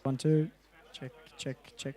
1, 2. Check, check, check.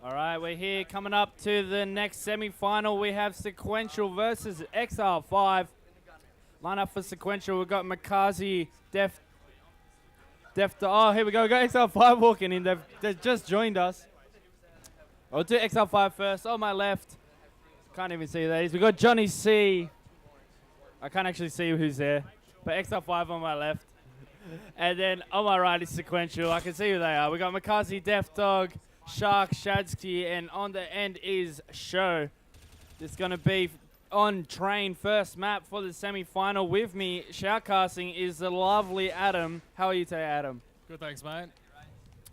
All right, we're here coming up to the next semi-final. We have Seqeuntial versus Exile5. Line up for Seqeuntial. We've got Makazi, oh, here we go. We got Exile5 walking in. They've just joined us. I'll do Exile5 first. On my left. Can't even see who that is. We've got Johnny C. I can't actually see who's there. But Exile5 on my left. And then on my right is Seqeuntial. I can see who they are. We got Makazi, Dog, Shark, Shadsky, and on the end is Show. It's going to be on train first map for the semi-final. With me, shoutcasting, is the lovely Adam. How are you today, Adam? Good, thanks, mate.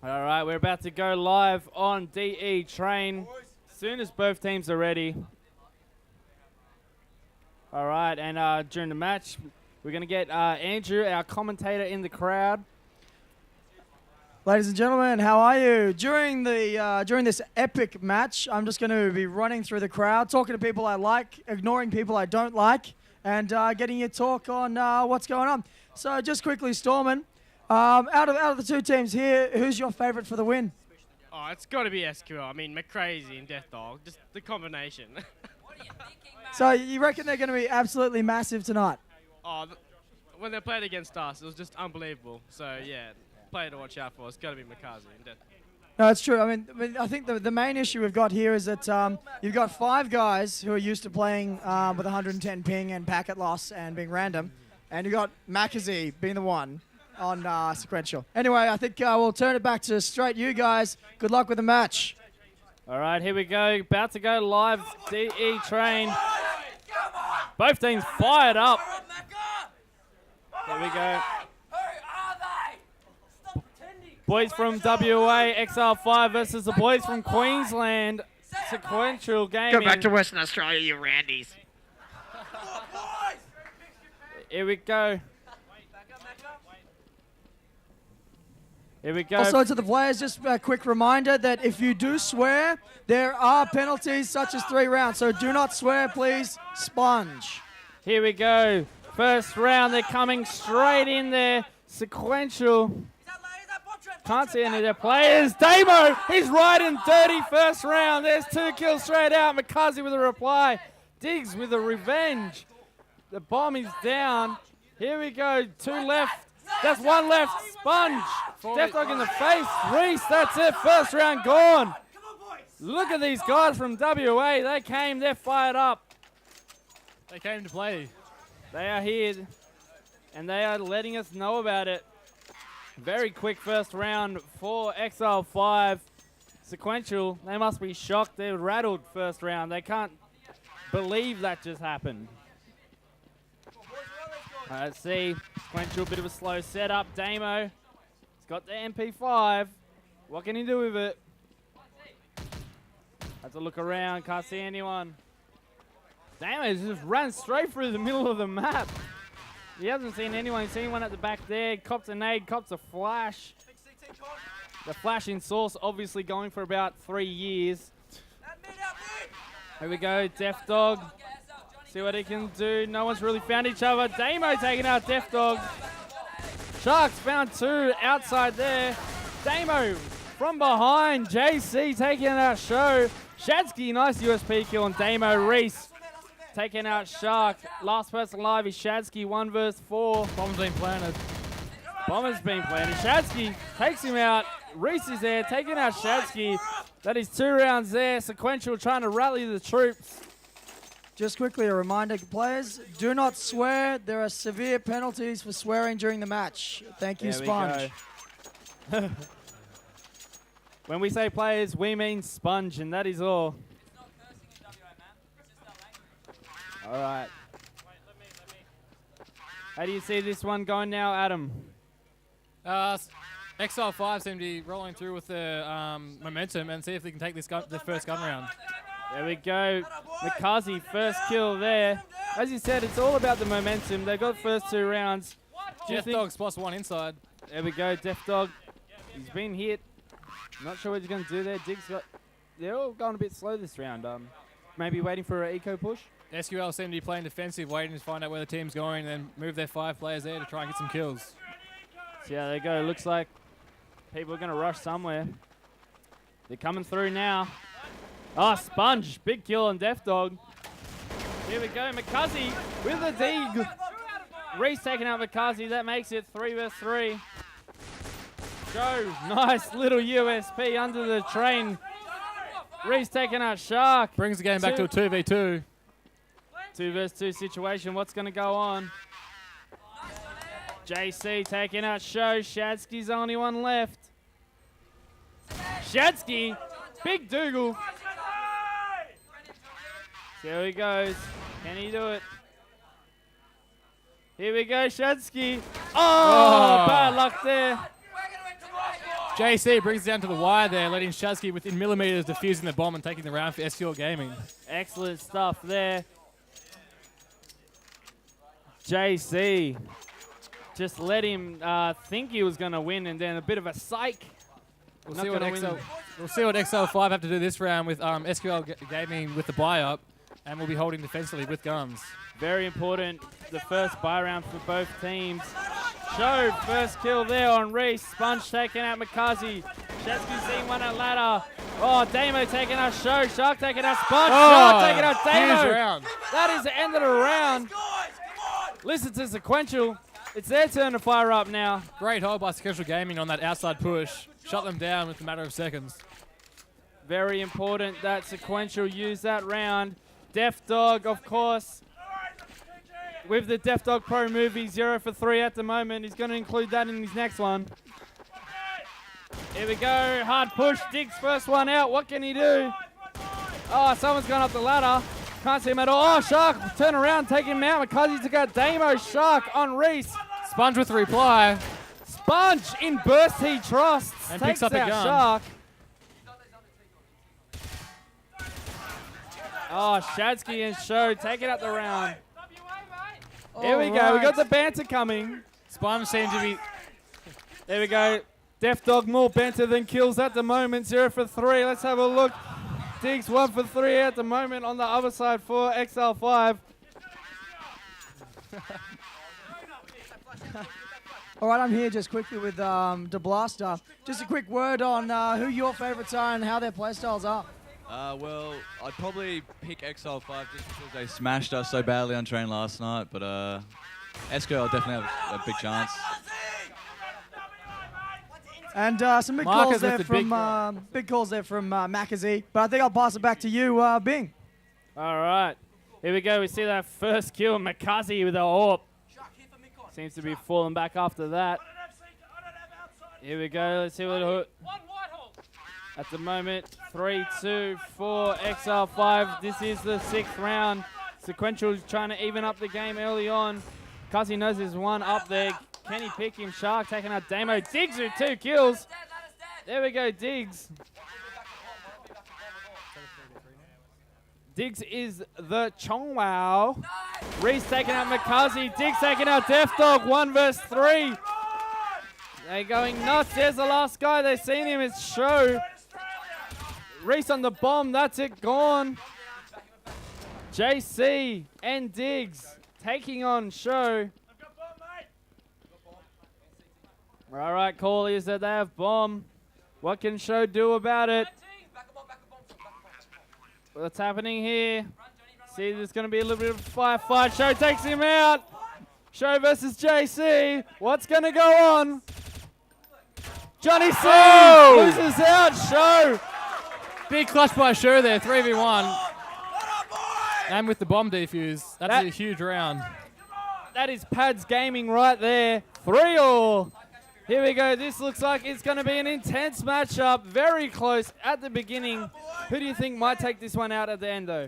All right, we're about to go live on DE train as soon as both teams are ready. All right, and during the match, we're going to get Andrew, our commentator, in the crowd. Ladies and gentlemen, how are you? During this epic match, I'm just going to be running through the crowd, talking to people I like, ignoring people I don't like, and getting your talk on what's going on. So just quickly, Stormin, out of the two teams here, who's your favourite for the win? Oh, it's got to be SQL. I mean, McCrazy and Dog, just the combination. What are you thinking, man? So you reckon they're going to be absolutely massive tonight? Oh, when they played against us, it was just unbelievable. So, yeah, player to watch out for. It's got to be McCarthy and Dog. No, it's true. I mean, I think the main issue we've got here is that you've got 5 guys who are used to playing with 110 ping and packet loss and being random, and you've got Makazi being the one on Seqeuntial. Anyway, I think we'll turn it back to straight you guys. Good luck with the match. All right, here we go. About to go live DE train. Both teams fired up. Here we go. Who are they? Boys from WA, Exile5 versus the boys from Queensland, Seqeuntial Gaming. Go back to Western Australia, you Randys. Here we go. Here we go. Also to the players, just a quick reminder that if you do swear, there are penalties such as 3 rounds. So do not swear, please. Sponge. Here we go. First round, they're coming straight in there. Seqeuntial. Can't see any of their players. Damo, he's riding dirty first round. There's 2 kills straight out. McCarthy with a reply. Diggs with a revenge. The bomb is down. Here we go. 2 left. That's 1 left. Sponge. Deathdog in the face. Reese, that's it. First round gone. Look at these guys from WA. They came. They're fired up. They came to play. They are here. And they are letting us know about it. Very quick first round for Exile5. Seqeuntial, they must be shocked. They're rattled first round. They can't believe that just happened. Let's see. Seqeuntial, a bit of a slow setup. Damo, he's got the MP5. What can he do with it? Have to look around. Can't see anyone. Damo just ran straight through the middle of the map. He hasn't seen anyone. He's seen one at the back there. Cops a nade, cops a flash. The flash in source obviously going for about 3 years. Here we go, Deathdog. See what he can do. No one's really found each other. Damo taking out Deathdog. Sharks found 2 outside there. Damo from behind. JC taking out Show. Shadsky, nice USP kill on Damo. Reese taking out Shark. Last person alive is Shadsky, 1 versus 4. Bomb's been planted. Bomber's been planted. Shadsky takes him out. Reese is there, taking out Shadsky. That is 2 rounds there. Seqeuntial trying to rally the troops. Just quickly, a reminder, players, do not swear. There are severe penalties for swearing during the match. Thank you, Sponge. When we say players, we mean Sponge, and that is all. All right. How do you see this one going now, Adam? Exile5 seem to be rolling through with the momentum and see if they can take this the first gun round. There we go. Mikazi, first kill there. As you said, it's all about the momentum. They got the first 2 rounds. Deathdog's +1 inside. There we go, Deathdog. He's been hit. Not sure what he's going to do there. Diggs got... They're all going a bit slow this round. Maybe waiting for an eco push. SQL seem to be playing defensive, waiting to find out where the team's going and then move their 5 players there to try and get some kills. So yeah, there you go. Looks like people are going to rush somewhere. They're coming through now. Oh, Sponge. Big kill on Deathdog. Here we go. McCuzzy with a dig. Reese taking out McCuzzy. That makes it 3 versus 3. Joe, nice little USP under the train. Reese taking out Shark. Brings the game back to a 2v2. 2 versus 2 situation. What's going to go on? JC taking out Show. Shadsky's the only one left. Shadsky. Big Dougal. There he goes. Can he do it? Here we go, Shadsky. Oh, bad luck there. JC brings it down to the wire there, letting Shadsky within millimeters defusing the bomb and taking the round for SQL Gaming. Excellent stuff there. JC just let him think he was going to win, and then a bit of a psych. We'll see what Exile5 have to do this round with SQL Gaming with the buy-up, and we'll be holding defensively with guns. Very important, the first buy round for both teams. Show, first kill there on Reese. Sponge taking out McCarthy. Shadsky seeing one at ladder. Oh, Damo taking out Show. Shark taking out Sponge. Shark taking out Damo. Round. That is the end of the round. Listen to Seqeuntial. It's their turn to fire up now. Great hold by Seqeuntial Gaming on that outside push. Shut them down with a matter of seconds. Very important that Seqeuntial use that round. Deathdog, of course. With the Deathdog Pro movie, 0 for 3 at the moment. He's going to include that in his next one. Here we go. Hard push. Diggs first one out. What can he do? Oh, someone's gone up the ladder. Can't see him at all. Oh, Shark. Turn around. Take him out. McCarthy took out Damo. Shark on Reese. Sponge with the reply. Sponge in burst he trusts. And Takes picks up a out gun. Shark. Oh, Shadsky and Show taking up the round. Here we go. We got the banter coming. Sponge seemed to be... There we go. Def Dog more banter than kills at the moment. 0 for 3. Let's have a look. Diggs 1 for 3 at the moment on the other side for Exile5. All right, I'm here just quickly with DeBlaster. Just a quick word on who your favourites are and how their playstyles are. Well, I'd probably pick Exile5 just because they smashed us so badly on train last night, but Esco, I'll definitely have a big chance. And some big Marcus calls there with the from big calls there from Macazee. But I think I'll pass it back to you, Bing. All right. Here we go. We see that first kill. Makazi with a AWP. Seems to be falling back after that. Here we go. Let's see what at the moment. 3, 2, 4. Exile5. This is the 6th round. Seqeuntial trying to even up the game early on. Kazi knows there's one up there. Can he pick him? Shark taking out Damo. Diggs with 2 kills. There we go, Diggs. Diggs is the Chongwao. Reese taking out Makazi. Diggs taking out Def Dog. 1 versus 3. They're going nuts. There's the last guy. They've seen him. It's Show. Reese on the bomb. That's it. Gone. JC and Diggs taking on Show. All right, call is that they have bomb. What can Show do about it? What's happening here? See, there's going to be a little bit of a firefight. Show takes him out. Show versus JC. What's going to go on? Johnny C loses out. Show. Big clutch by Show there, 3v1. And with the bomb defuse, that's a huge round. That is Pads Gaming right there. 3-all. Here we go. This looks like it's going to be an intense matchup. Very close at the beginning. Who do you think might take this one out at the end, though?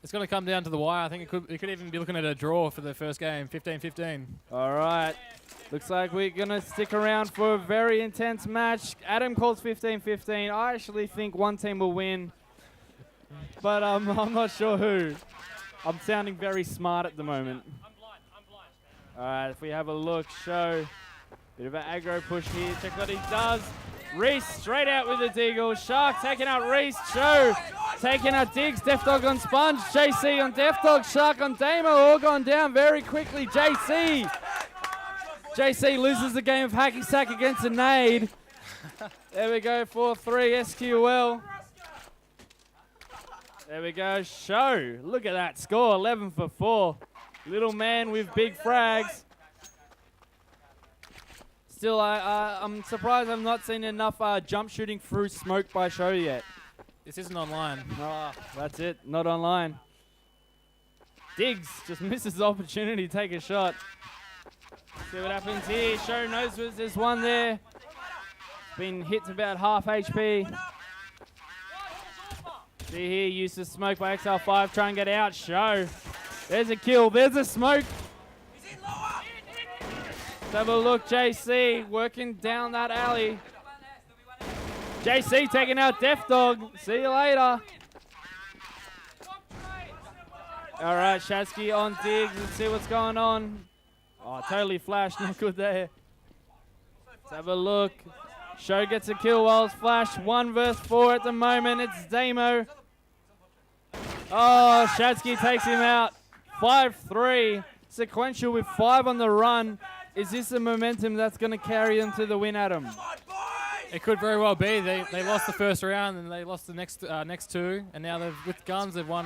It's going to come down to the wire. I think it could even be looking at a draw for the first game, 15-15. All right. Looks like we're going to stick around for a very intense match. Adam calls 15-15. I actually think one team will win, but I'm not sure who. I'm sounding very smart at the moment. All right, if we have a look, Show. Bit of an aggro push here. Check what he does. Reese straight out with the deagle. Shark taking out Reese. Show taking out Diggs. Def Dog on Sponge. JC on Def Dog. Shark on Damo. All gone down very quickly. JC loses the game of hacky sack against a nade. There we go. 4-3 SQL. There we go. Show. Look at that score. 11 for 4. Little man with big frags. Still, I'm surprised I've not seen enough jump shooting through smoke by Show yet. This isn't online. Oh, that's it. Not online. Diggs just misses the opportunity to take a shot. See what happens here. Show knows there's one there. Been hit to about half HP. See here, use the smoke by Exile5. Try and get out. Show. There's a kill. There's a smoke. Let's have a look. JC working down that alley. JC taking out Def Dog. See you later. All right, Shadsky on Diggs. Let's see what's going on. Oh, totally flashed. Not good there. Let's have a look. Show gets a kill while it's flashed. 1 versus 4 at the moment. It's Damo. Oh, Shadsky takes him out. 5-3. Seqeuntial with 5 on the run. Is this the momentum that's going to carry them to the win, Adam? It could very well be. They lost the first round and they lost the next two, and now with guns they've won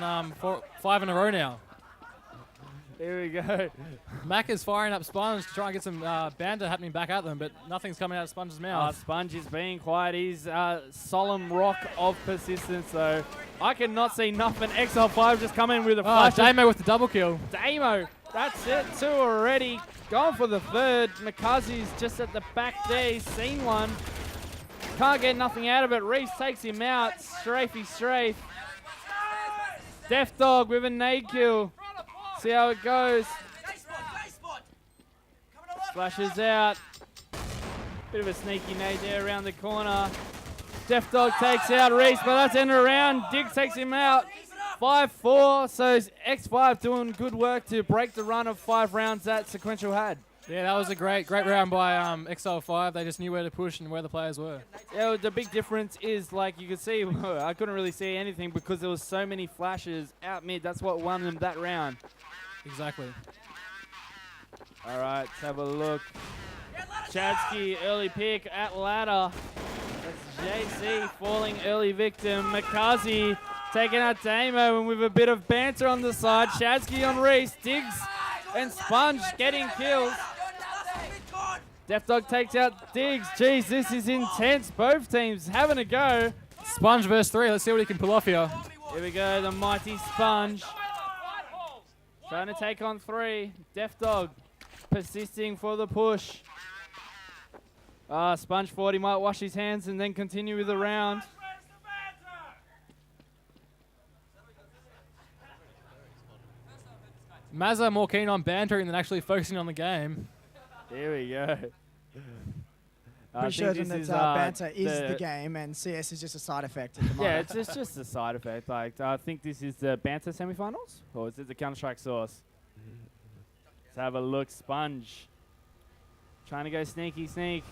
5 in a row now. Here we go. Mac is firing up Sponge to try and get some banter happening back at them, but nothing's coming out of Sponge's mouth. Sponge is being quiet. He's solemn rock of persistence, though. I cannot see nothing. Exile5 just come in with a flash. Damo with the double kill. Damo. That's it. 2 already. Going for the 3rd. Makazi's just at the back there. He's seen one. Can't get nothing out of it. Reese takes him out. Strafe. Def Dog with a nade kill. See how it goes. Flashes out. Bit of a sneaky nade there around the corner. Def Dog takes out Reese, but that's end of round. Diggs takes him out. 5-4, so X5 doing good work to break the run of 5 rounds that Seqeuntial had. Yeah, that was a great round by Exile5. They just knew where to push and where the players were. Yeah, the big difference is, like you could see, I couldn't really see anything because there was so many flashes out mid. That's what won them that round. Exactly. All right, let's have a look. Chadsky, early pick at ladder. That's JC falling early victim. Makazi taking out Damo, and with a bit of banter on the side. Chadsky on Reese, Diggs and Sponge getting kills. Def Dog takes out Diggs. Jeez, this is intense. Both teams having a go. Sponge versus 3. Let's see what he can pull off here. Here we go, the mighty Sponge. Trying to take on 3. Def Dog persisting for the push. Sponge 40 might wash his hands and then continue with the round. Mazza more keen on bantering than actually focusing on the game. Here we go. Pretty certain that banter is the game and CS is just a side effect at the moment. Yeah, it's just a side effect. Like, I think this is the banter semifinals, or is it the Counter-Strike source? Let's have a look. Sponge trying to go sneaky sneak.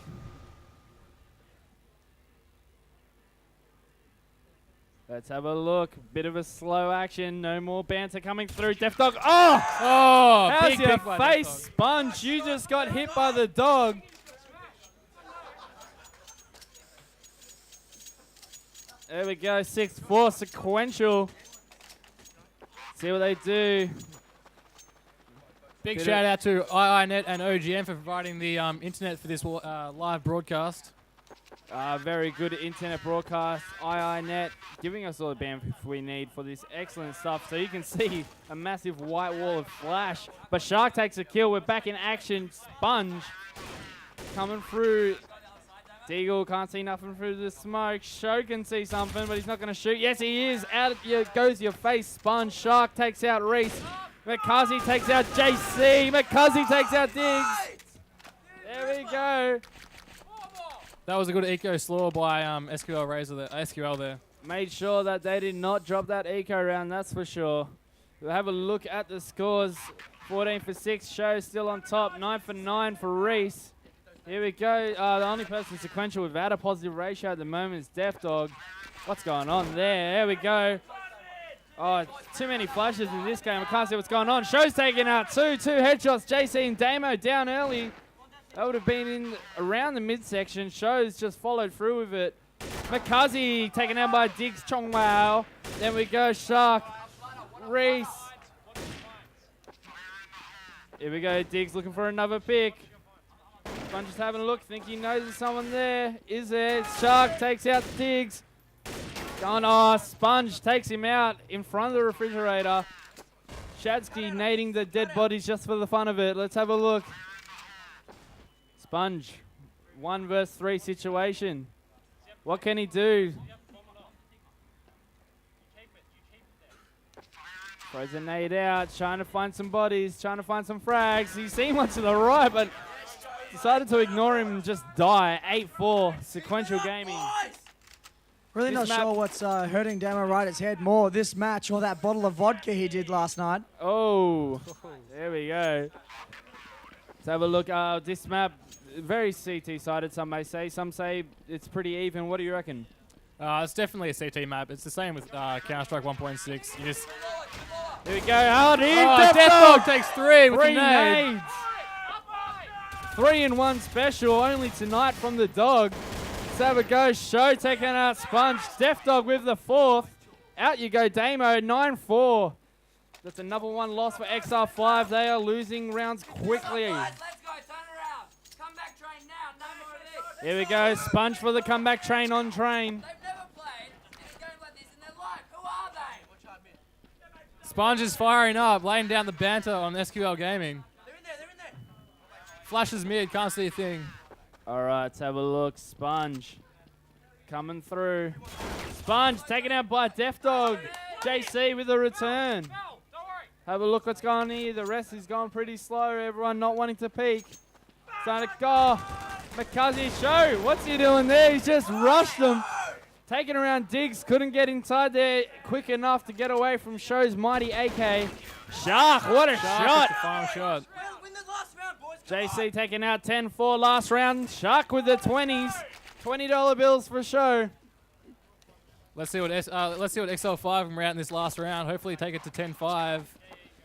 Let's have a look. Bit of a slow action. No more banter coming through. Def Dog. Oh! Oh! How's Big your by face, Def Dog. Sponge? You just got hit by the dog. There we go. 6-4 Seqeuntial. See what they do. Big shout out to IINet and OGM for providing the internet for this live broadcast. Very good internet broadcast. IINet giving us all the bandwidth we need for this excellent stuff. So you can see a massive white wall of flash. But Shark takes a kill. We're back in action. Sponge coming through. Deagle can't see nothing through the smoke. Show can see something, but he's not going to shoot. Yes, he is. Out goes your face, Sponge. Shark takes out Reese. McCuzzy takes out JC. McCuzzy takes out Diggs. There we go. That was a good eco slaw by SQL there. Made sure that they did not drop that eco round, that's for sure. We'll have a look at the scores. 14 for 6. Show still on top. 9 for 9 for Reese. Here we go. The only person Seqeuntial without a positive ratio at the moment is Def Dog. What's going on there? There we go. Oh, too many flashes in this game. I can't see what's going on. Show's taking out 2 headshots. JC and Damo down early. That would have been in around the midsection. Show's just followed through with it. McCuzzy taken out by Diggs Chongwao. Then we go Shark. Reese. Here we go. Diggs looking for another pick. Sponge just having a look. Think he knows there's someone there. Is there? Shark takes out Diggs. Oh, Sponge takes him out in front of the refrigerator. Shadsky nading the dead bodies just for the fun of it. Let's have a look. Sponge, 1 versus 3 situation. What can he do? Throws a nade out, trying to find some bodies, trying to find some frags. He's seen one to the right, but decided to ignore him and just die. 8-4, Seqeuntial Gaming. Really This not sure what's hurting Damo right his head more, this match or that bottle of vodka he did last night. Oh, there we go. Let's have a look. This map, very CT-sided, some may say. Some say it's pretty even. What do you reckon? It's definitely a CT map. It's the same with Counter-Strike 1.6. You just... Here we go. Hard in. Def Dog takes 3 with 3 the nade. nades. 3-in-1 special only tonight from the dog. Let's have a go. Show taking out Sponge. Def Dog with the 4th. Out you go, Damo. 9-4. That's another one loss for Exile5. They are losing rounds quickly. Let's go, turn around. Comeback train now, no more of this. Here we go. Sponge for the comeback train on train. They've never played in a game like this in their life. Who are they? Sponge is firing up, laying down the banter on SQL Gaming. They're in there. Flashes mid, can't see a thing. All right, let's have a look. Sponge coming through. Sponge taken out by Def Dog. JC with a return. Have a look what's going on here. The rest is going pretty slow. Everyone not wanting to peek. Starting to go. McCuzzy, show. What's he doing there? He's just rushed them. Taking around Diggs. Couldn't get inside there quick enough to get away from Show's mighty AK. Shark, what a shot. The final shot. Win the last round, boys. JC taking out 10-4 last round. Shark with the 20s. $20 bills for Show. Let's see what Exile5 can round in this last round. Hopefully take it to 10-5.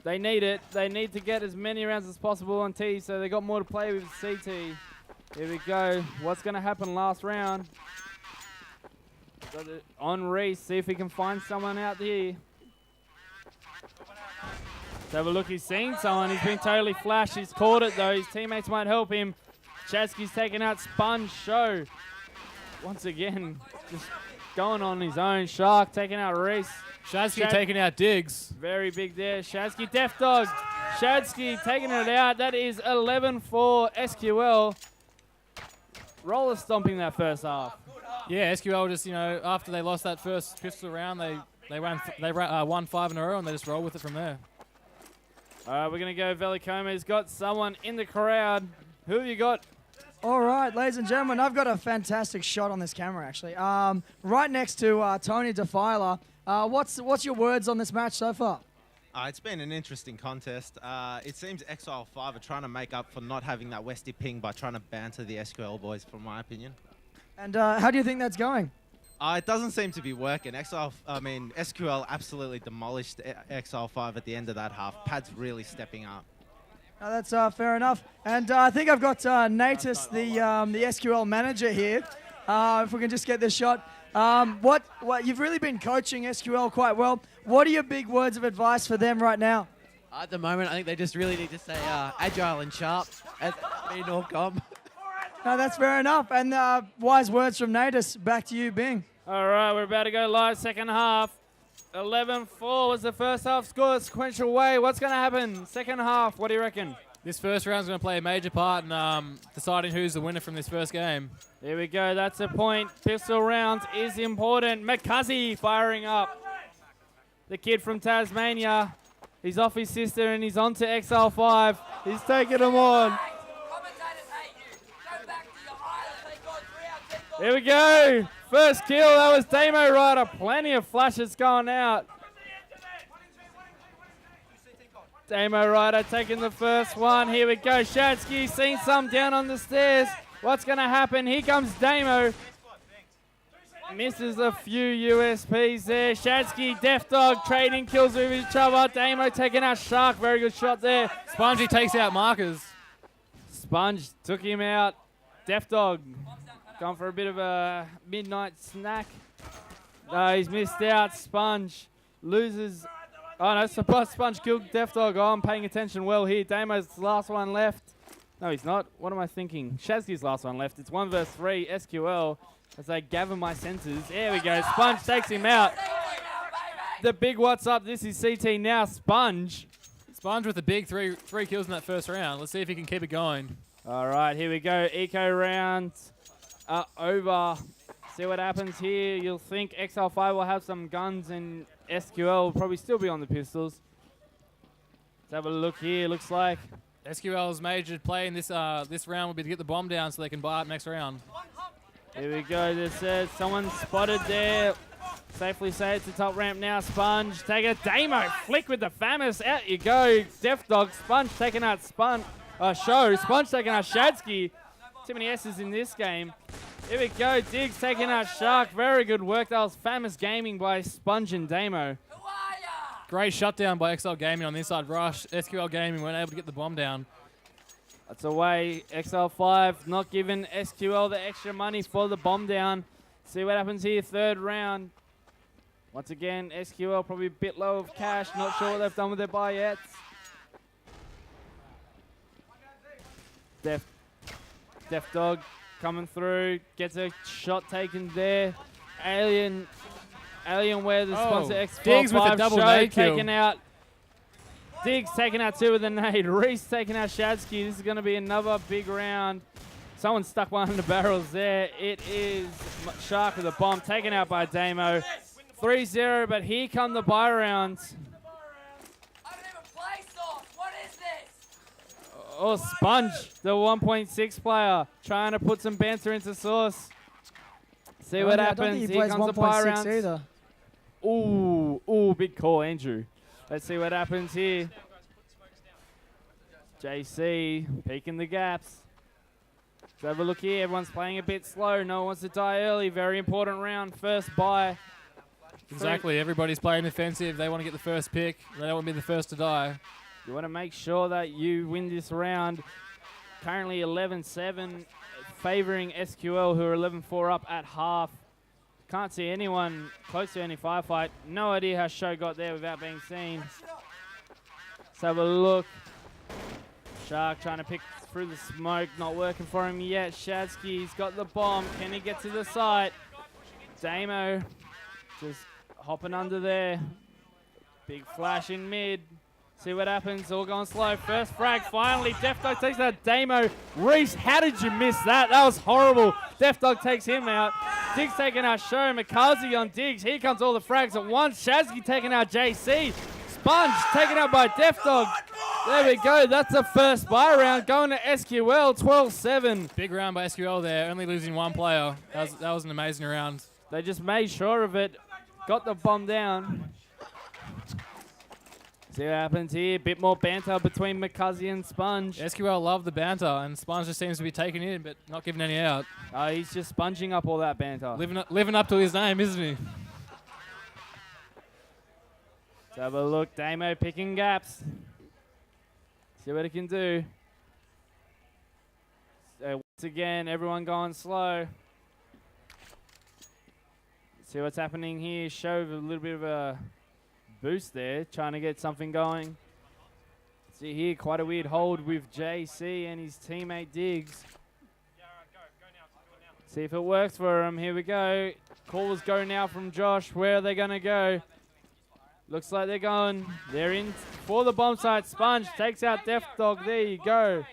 They need it. They need to get as many rounds as possible on T, so they got more to play with CT. Here we go. What's going to happen last round? Got it on Reese. See if he can find someone out here. Let's have a look. He's seen someone. He's been totally flashed. He's caught it, though. His teammates might help him. Chadsky's taking out Sponge. Show. Once again, just going on his own. Shark taking out Reese. Shadsky taking out Diggs. Very big there. Shadsky, Death Dog. Shadsky taking it out. That is 11-4 SQL. Roller stomping that first half. Yeah, SQL just, after they lost that first pistol round, they won 5 in a row and they just roll with it from there. All right, we're going to go Velicoma's got someone in the crowd. Who have you got? All right, ladies and gentlemen, I've got a fantastic shot on this camera, actually. Right next to Tony Defiler. What's your words on this match so far? It's been an interesting contest. It seems Exile5 are trying to make up for not having that Westy ping by trying to banter the SQL boys, from my opinion. And how do you think that's going? It doesn't seem to be working. SQL absolutely demolished Exile5 at the end of that half. Pad's really stepping up. That's fair enough. And I think I've got Natus, the SQL manager here. If we can just get this shot. What you've really been coaching SQL quite well. What are your big words of advice for them right now? At the moment, I think they just really need to stay agile and sharp as me Norcom. No, that's fair enough. And wise words from Natus. Back to you, Bing. All right, we're about to go live second half. 11-4 was the first half score. Sequential way. What's going to happen? Second half, what do you reckon? This first round's going to play a major part in deciding who's the winner from this first game. Here we go. That's a point. Pistol rounds is important. McCuzzy firing up. The kid from Tasmania. He's off his sister and he's on to Exile5. He's taking him on. Here we go. First kill. That was Damo Rider. Plenty of flashes going out. Damo Rider taking the first one. Here we go. Shadsky seen some down on the stairs. What's going to happen? Here comes Damo. Misses a few USPs there. Shadsky, Death Dog trading kills with each other. Damo taking out Shark. Very good shot there. Spongy takes out Markers. Sponge took him out. Death Dog gone for a bit of a midnight snack. No, he's missed out. Sponge loses. Oh no, Sponge killed Death Dog. Oh, I'm paying attention well here. Damo's the last one left. No, he's not. What am I thinking? Shazzy's last one left. It's 1 versus 3 SQL as I gather my senses. There we go. Sponge takes him out. The big what's up. This is CT now. Sponge. Sponge with the big three kills in that first round. Let's see if he can keep it going. All right, here we go. Eco rounds are over. See what happens here. You'll think Exile5 will have some guns and SQL will probably still be on the pistols. Let's have a look here. Looks like SQL's major play in this round will be to get the bomb down so they can buy up next round. Here we go. There's someone spotted there. Safely say it's the top ramp now. Sponge take a Damo flick with the famous. Out you go. Death Dog. Sponge taking out Show. Sponge taking out Shadsky. Too many S's in this game. Here we go. Diggs taking out Shark. Very good work. That was famous gaming by Sponge and Damo. Great shutdown by XL Gaming on the inside rush. SQL Gaming weren't able to get the bomb down. That's away. Exile5 not giving SQL the extra money for the bomb down. See what happens here. Third round. Once again, SQL probably a bit low of cash. Not sure what they've done with their buy yet. Death Dog coming through. Gets a shot taken there. Alien where the sponsor X5 Diggs with a double nade kill. taken out. Diggs taking out 2 with a nade. Reese taking out Shadsky. This is going to be another big round. Someone stuck behind the barrels there. It is Shark with a bomb taken out by Damo. 3-0, but here come the buy rounds. I don't even play Sauce. What is this? Oh, Sponge, the 1.6 player, trying to put some banter into Sauce. See what I happens. don't think he Here plays comes the buy 1.6 rounds. either. Ooh, big call, Andrew. Let's see what happens here. JC peeking the gaps. Let's have a look here. Everyone's playing a bit slow. No one wants to die early. Very important round. First buy. Exactly. Everybody's playing defensive. They want to get the first pick. They don't want to be the first to die. You want to make sure that you win this round. Currently 11-7, favoring SQL, who are 11-4 up at half. Can't see anyone close to any firefight. No idea how Show got there without being seen. Let's have a look. Shark trying to pick through the smoke. Not working for him yet. Shadsky's got the bomb. Can he get to the site? Damo just hopping under there. Big flash in mid. See what happens. All going slow. First frag. Finally, Defdog takes that Damo. Reese, how did you miss that? That was horrible. Defdog takes him out. Diggs taking out Show. Mikazi on Diggs. Here comes all the frags at once. Shazky taking out JC. Sponge taken out by Defdog. There we go. That's the first buy round going to SQL. 12-7. Big round by SQL there. Only losing one player. That was an amazing round. They just made sure of it. Got the bomb down. See what happens here. Bit more banter between Mikazi and Sponge. SQL love the banter, and Sponge just seems to be taking in, but not giving any out. He's just sponging up all that banter. Living up to his name, isn't he? Let's have a look. Damo picking gaps. See what he can do. So once again, everyone going slow. See what's happening here. Show a little bit of a boost there, trying to get something going. See here, quite a weird hold with JC and his teammate Diggs. See if it works for him. Here we go. Calls go now from Josh. Where are they going to go? Looks like they're in for the bomb site. Sponge takes out Defdog. There you go.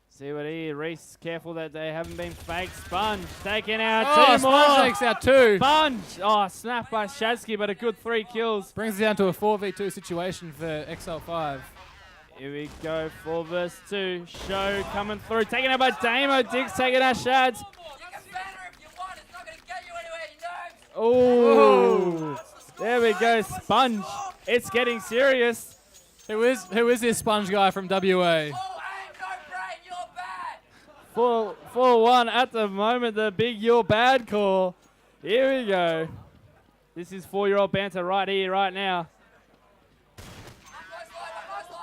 See what he, Reese, careful that they haven't been fake. Sponge taking out two more. Sponge takes out two. Sponge. Oh, snap by Shazky, but a good 3 kills. Brings it down to a 4v2 situation for Exile5. Here we go, 4 versus 2. Show coming through, taken out by Damo. Diggs taking out Shads. Oh, there we go, Sponge. It's getting serious. Who is this Sponge guy from WA? 4-1 at the moment, the big you're bad call. Here we go. This is 4-year-old banter right here, right now.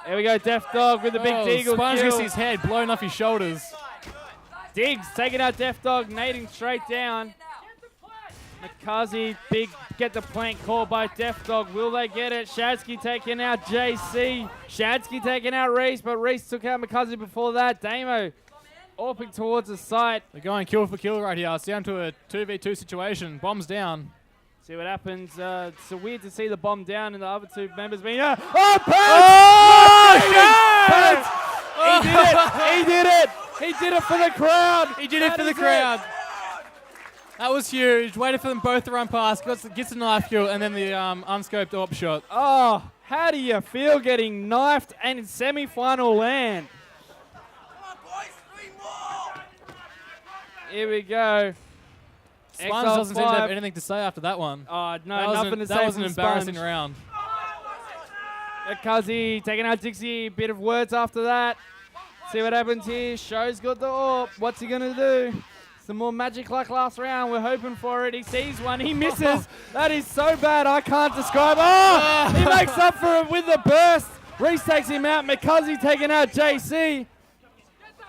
Here we go, Defdog with the big Deagle Sponge kill. gets his head blown off his shoulders. Diggs taking out Defdog, nading straight down. Mikazi, big get the plank call by Defdog. Will they get it? Shadsky taking out JC. Shadsky taking out Reese, but Reese took out Mikazi before that. Damo orping towards the site. They're going kill for kill right here. It's down to a 2v2 situation. Bomb's down. See what happens. It's so weird to see the bomb down and the other two members being... Oh, Pants! Oh, Pants! He did it! He did it for the crowd! He did it for the crowd. That was huge. Waited for them both to run past. Gets a knife kill and then the unscoped AWP shot. Oh, how do you feel getting knifed and in semi-final land? Here we go. Sponge doesn't seem to have anything to say after that one. Oh, no, nothing to say. That was an from embarrassing Sponge. round. Kazi taking out Dixie. Bit of words after that. See what happens here. Show's got the AWP. What's he going to do? Some more magic like last round. We're hoping for it. He sees one. He misses. That is so bad. I can't describe. Oh! He makes up for it with the burst. Reese takes him out. Mikazi taking out JC.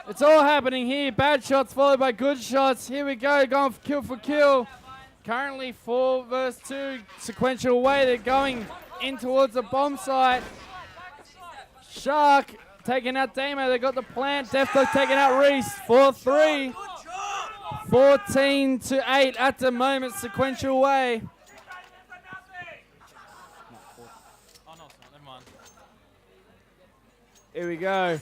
It's all happening here. Bad shots followed by good shots. Here we go. Going for kill. Currently 4 versus 2. Sequential way. They're going in towards the bomb site. Shark taking out Damo. They got the plant. Defdog taking out Reese. 4-3. 14-8 at the moment. Sequential way. Here we go.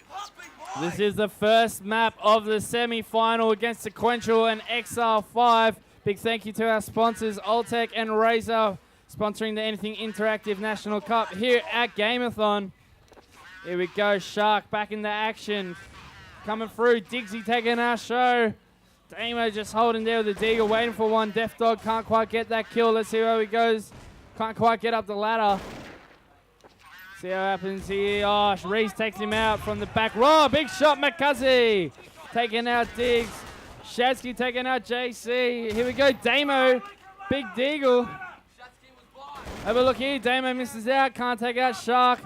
This is the first map of the semi-final against Sequential and Exile5. Big thank you to our sponsors, Altec and Razer, sponsoring the Anything Interactive National Cup here at Gamerthon. Here we go, Shark back in the action. Coming through, Diggsy taking our show. Damo just holding there with the Deagle, waiting for one. Death Dog can't quite get that kill. Let's see how he goes. Can't quite get up the ladder. See how happens here. Oh, Reese takes him out from the back row. Big shot, Makazi. Taking out Diggs. Shadsky taking out JC. Here we go, Damo. Big Deagle. Have a look here. Damo misses out. Can't take out Shark.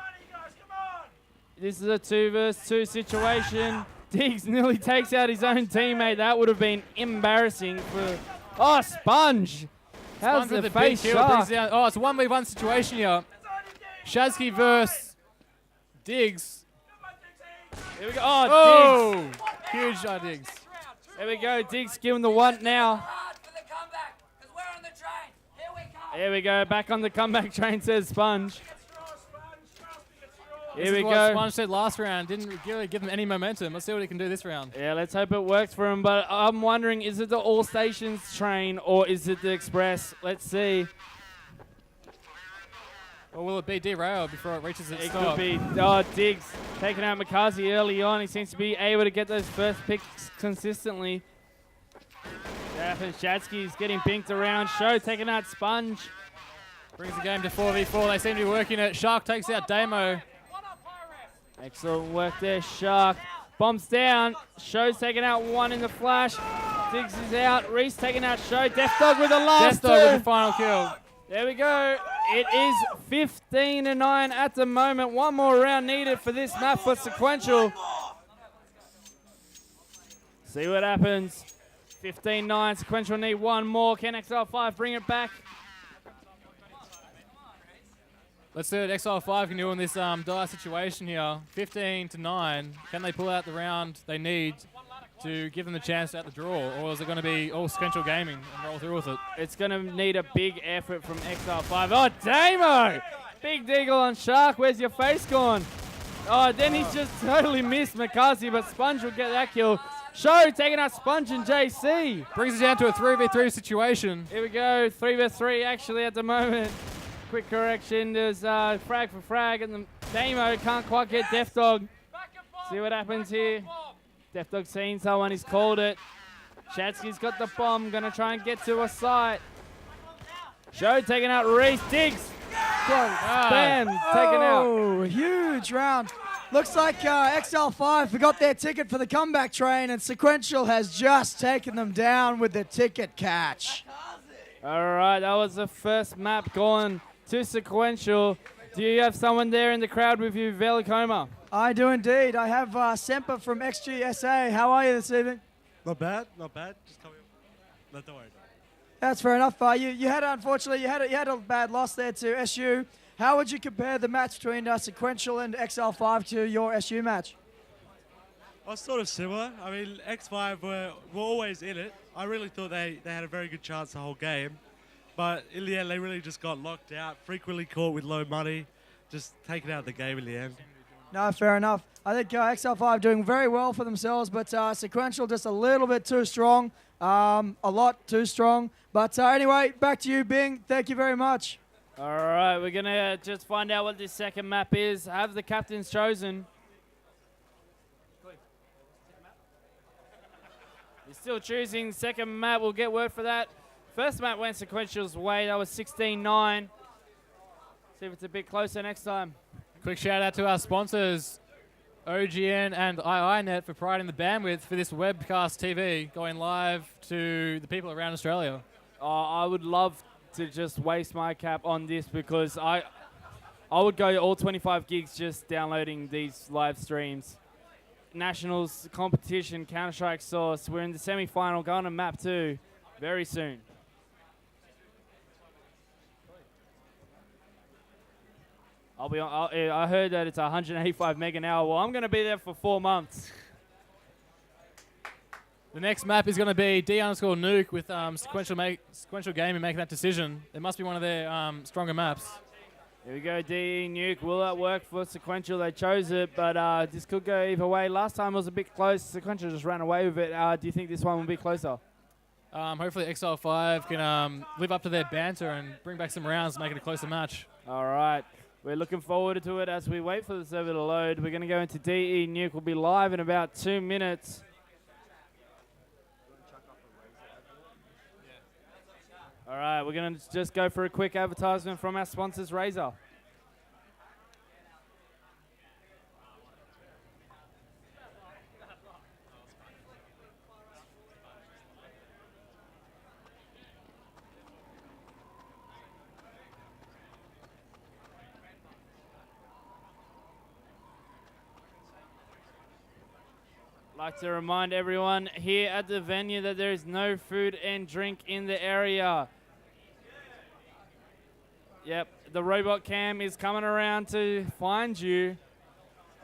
This is a 2 versus 2 situation. Diggs nearly takes out his own teammate. That would have been embarrassing for... Oh, Sponge. How's Sponge the face kill, Shark? Oh, it's a 1v1 situation here. Shadsky versus Diggs. Here we go. Oh, Diggs. Huge shot, Diggs. There we go. Diggs giving the one now. Here we go. Back on the comeback train, says Sponge. Here we go. Sponge said last round. Didn't really give him any momentum. Let's see what he can do this round. Yeah, let's hope it works for him. But I'm wondering, is it the All Stations train or is it the Express? Let's see. Or will it be derailed before it reaches its It stop? could be. Oh, Diggs taking out Makazi early on. He seems to be able to get those first picks consistently. Shadsky's getting binked around. Show taking out Sponge. Brings the game to 4v4. They seem to be working it. Shark takes out Damo. Excellent work there, Shark. Bombs down. Show's taking out one in the flash. Diggs is out. Reese taking out Show. Death Dog with the last Death Dog with two. the final kill. There we go. It is 15-9 at the moment. One more round needed for this map for Seqeuntial. See what happens. 15-9. Seqeuntial need one more. Can Exile5 bring it back? Let's see what Exile5 can do in this dire situation here. 15-9. Can they pull out the round they need to give them the chance at the draw? Or is it going to be all Seqeuntial gaming and roll through with it? It's going to need a big effort from Exile5. Oh, Damo! Big Deagle on Shark. Where's your face gone? Oh, then he's just totally missed Makazi, but Sponge will get that kill. Show taking out Sponge and JC. Brings it down to a 3v3 situation. Here we go. 3v3 actually at the moment. Quick correction. There's frag for frag, and the Damo can't quite get Death Dog. See what happens here. Death Dog seeing someone. He's called it. Shadsky's got the bomb. Going to try and get to a site. Show taking out Reese. Diggs. Span taken out. Oh, huge round. Looks like Exile5 forgot their ticket for the comeback train, and Seqeuntial has just taken them down with the ticket catch. All right, that was the first map going to Seqeuntial. Do you have someone there in the crowd with you, Velicoma? I do indeed. I have Semper from XGSA. How are you this evening? Not bad, not bad. Just coming up. No, don't worry. That's fair enough. You had, unfortunately, you had a bad loss there to SU. How would you compare the match between Seqeuntial and Exile5 to your SU match? I was sort of similar. I mean, X5 were always in it. I really thought they had a very good chance the whole game. But in the end, they really just got locked out, frequently caught with low money, just taken out of the game in the end. No, fair enough. I think Exile5 doing very well for themselves, but Seqeuntial just a little bit too strong, a lot too strong. But anyway, back to you, Bing. Thank you very much. All right, we're going to just find out what this second map is. Have the captains chosen. You're still choosing second map. We'll get word for that. First map went Seqeuntial's way. That was 16-9. See if it's a bit closer next time. Quick shout out to our sponsors, OGN and IINet, for providing the bandwidth for this webcast TV going live to the people around Australia. I would love to just waste my cap on this because I would go all 25 gigs just downloading these live streams. Nationals competition, Counter-Strike Source. We're in the semi-final, going to map 2 very soon. I heard that it's 185 meg an hour. Well, I'm going to be there for 4 months. The next map is going to be D_Nuke with Seqeuntial Gaming making that decision. It must be one of their stronger maps. Here we go, Nuke. Will that work for Seqeuntial? They chose it, but this could go either way. Last time it was a bit close. Seqeuntial just ran away with it. Do you think this one will be closer? Hopefully Exile5 can live up to their banter and bring back some rounds, make it a closer match. All right. We're looking forward to it as we wait for the server to load. We're going to go into DE Nuke. We'll be live in about 2 minutes. All right, we're going to just go for a quick advertisement from our sponsors, Razer. I'd like to remind everyone here at the venue that there is no food and drink in the area. Yep, the robot cam is coming around to find you.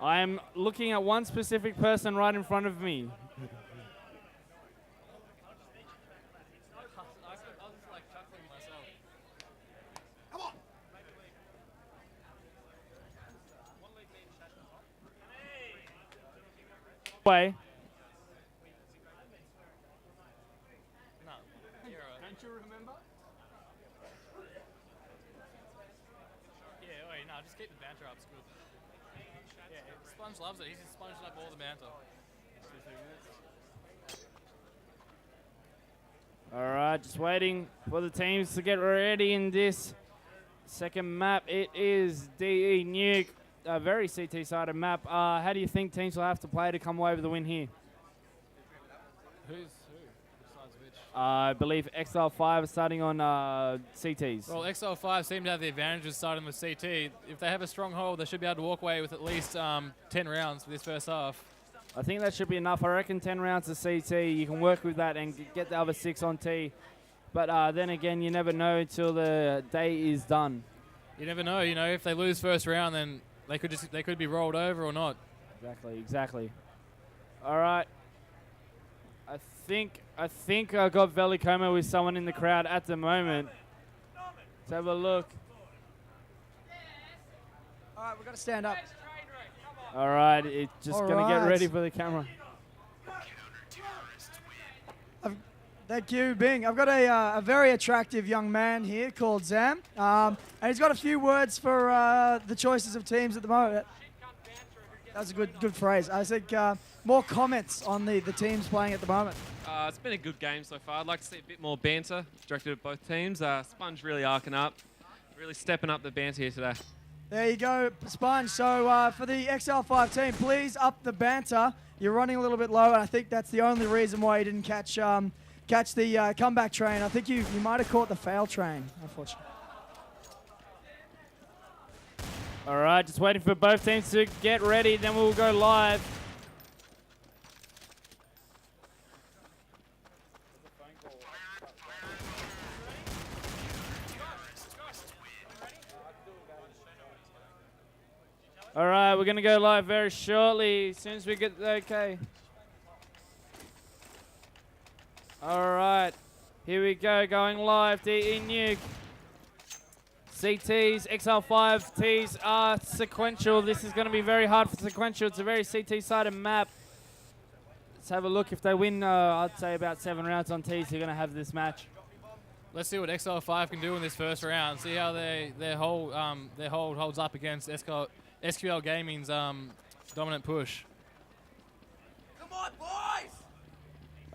I am looking at one specific person right in front of me. Way. Don't you remember? Yeah, wait, no, just keep the banter up, it's good. Yeah, Sponge loves it, he's just sponging up all the banter. Alright, just waiting for the teams to get ready in this second map. It is DE Nuke, a very CT-sided map. How do you think teams will have to play to come away with the win here? Who's who? Besides which? I believe Exile5 is starting on CTs. Well, Exile5 seem to have the advantage of starting with CT. If they have a stronghold, they should be able to walk away with at least 10 rounds for this first half. I think that should be enough. I reckon 10 rounds of CT, you can work with that and get the other 6 on T. But then again, you never know until the day is done. You never know, you know, if they lose first round, then they could be rolled over or not. Exactly. All right. I think I got Velicoma with someone in the crowd at the moment. Let's have a look. All right, we've got to stand up. All right, it's just going to get ready for the camera. Thank you, Bing. I've got a very attractive young man here called Zam, and he's got a few words for the choices of teams at the moment. That's a good phrase. I think more comments on the teams playing at the moment. It's been a good game so far. I'd like to see a bit more banter directed at both teams. Sponge really arcing up, really stepping up the banter here today. There you go, Sponge. So for the Exile5 team, please up the banter. You're running a little bit low, and I think that's the only reason why you didn't catch the comeback train. I think you might have caught the fail train, unfortunately. All right, just waiting for both teams to get ready, then we'll go live. All right, we're going to go live very shortly, as soon as we get the okay. All right, here we go, going live, DE Nuke. CTs, Exile5 Ts are Seqeuntial. This is going to be very hard for Seqeuntial. It's a very CT-sided map. Let's have a look. If they win, I'd say about 7 rounds on Ts, they're going to have this match. Let's see what Exile5 can do in this first round. See how their hold holds up against SQL Gaming's dominant push. Come on, boys!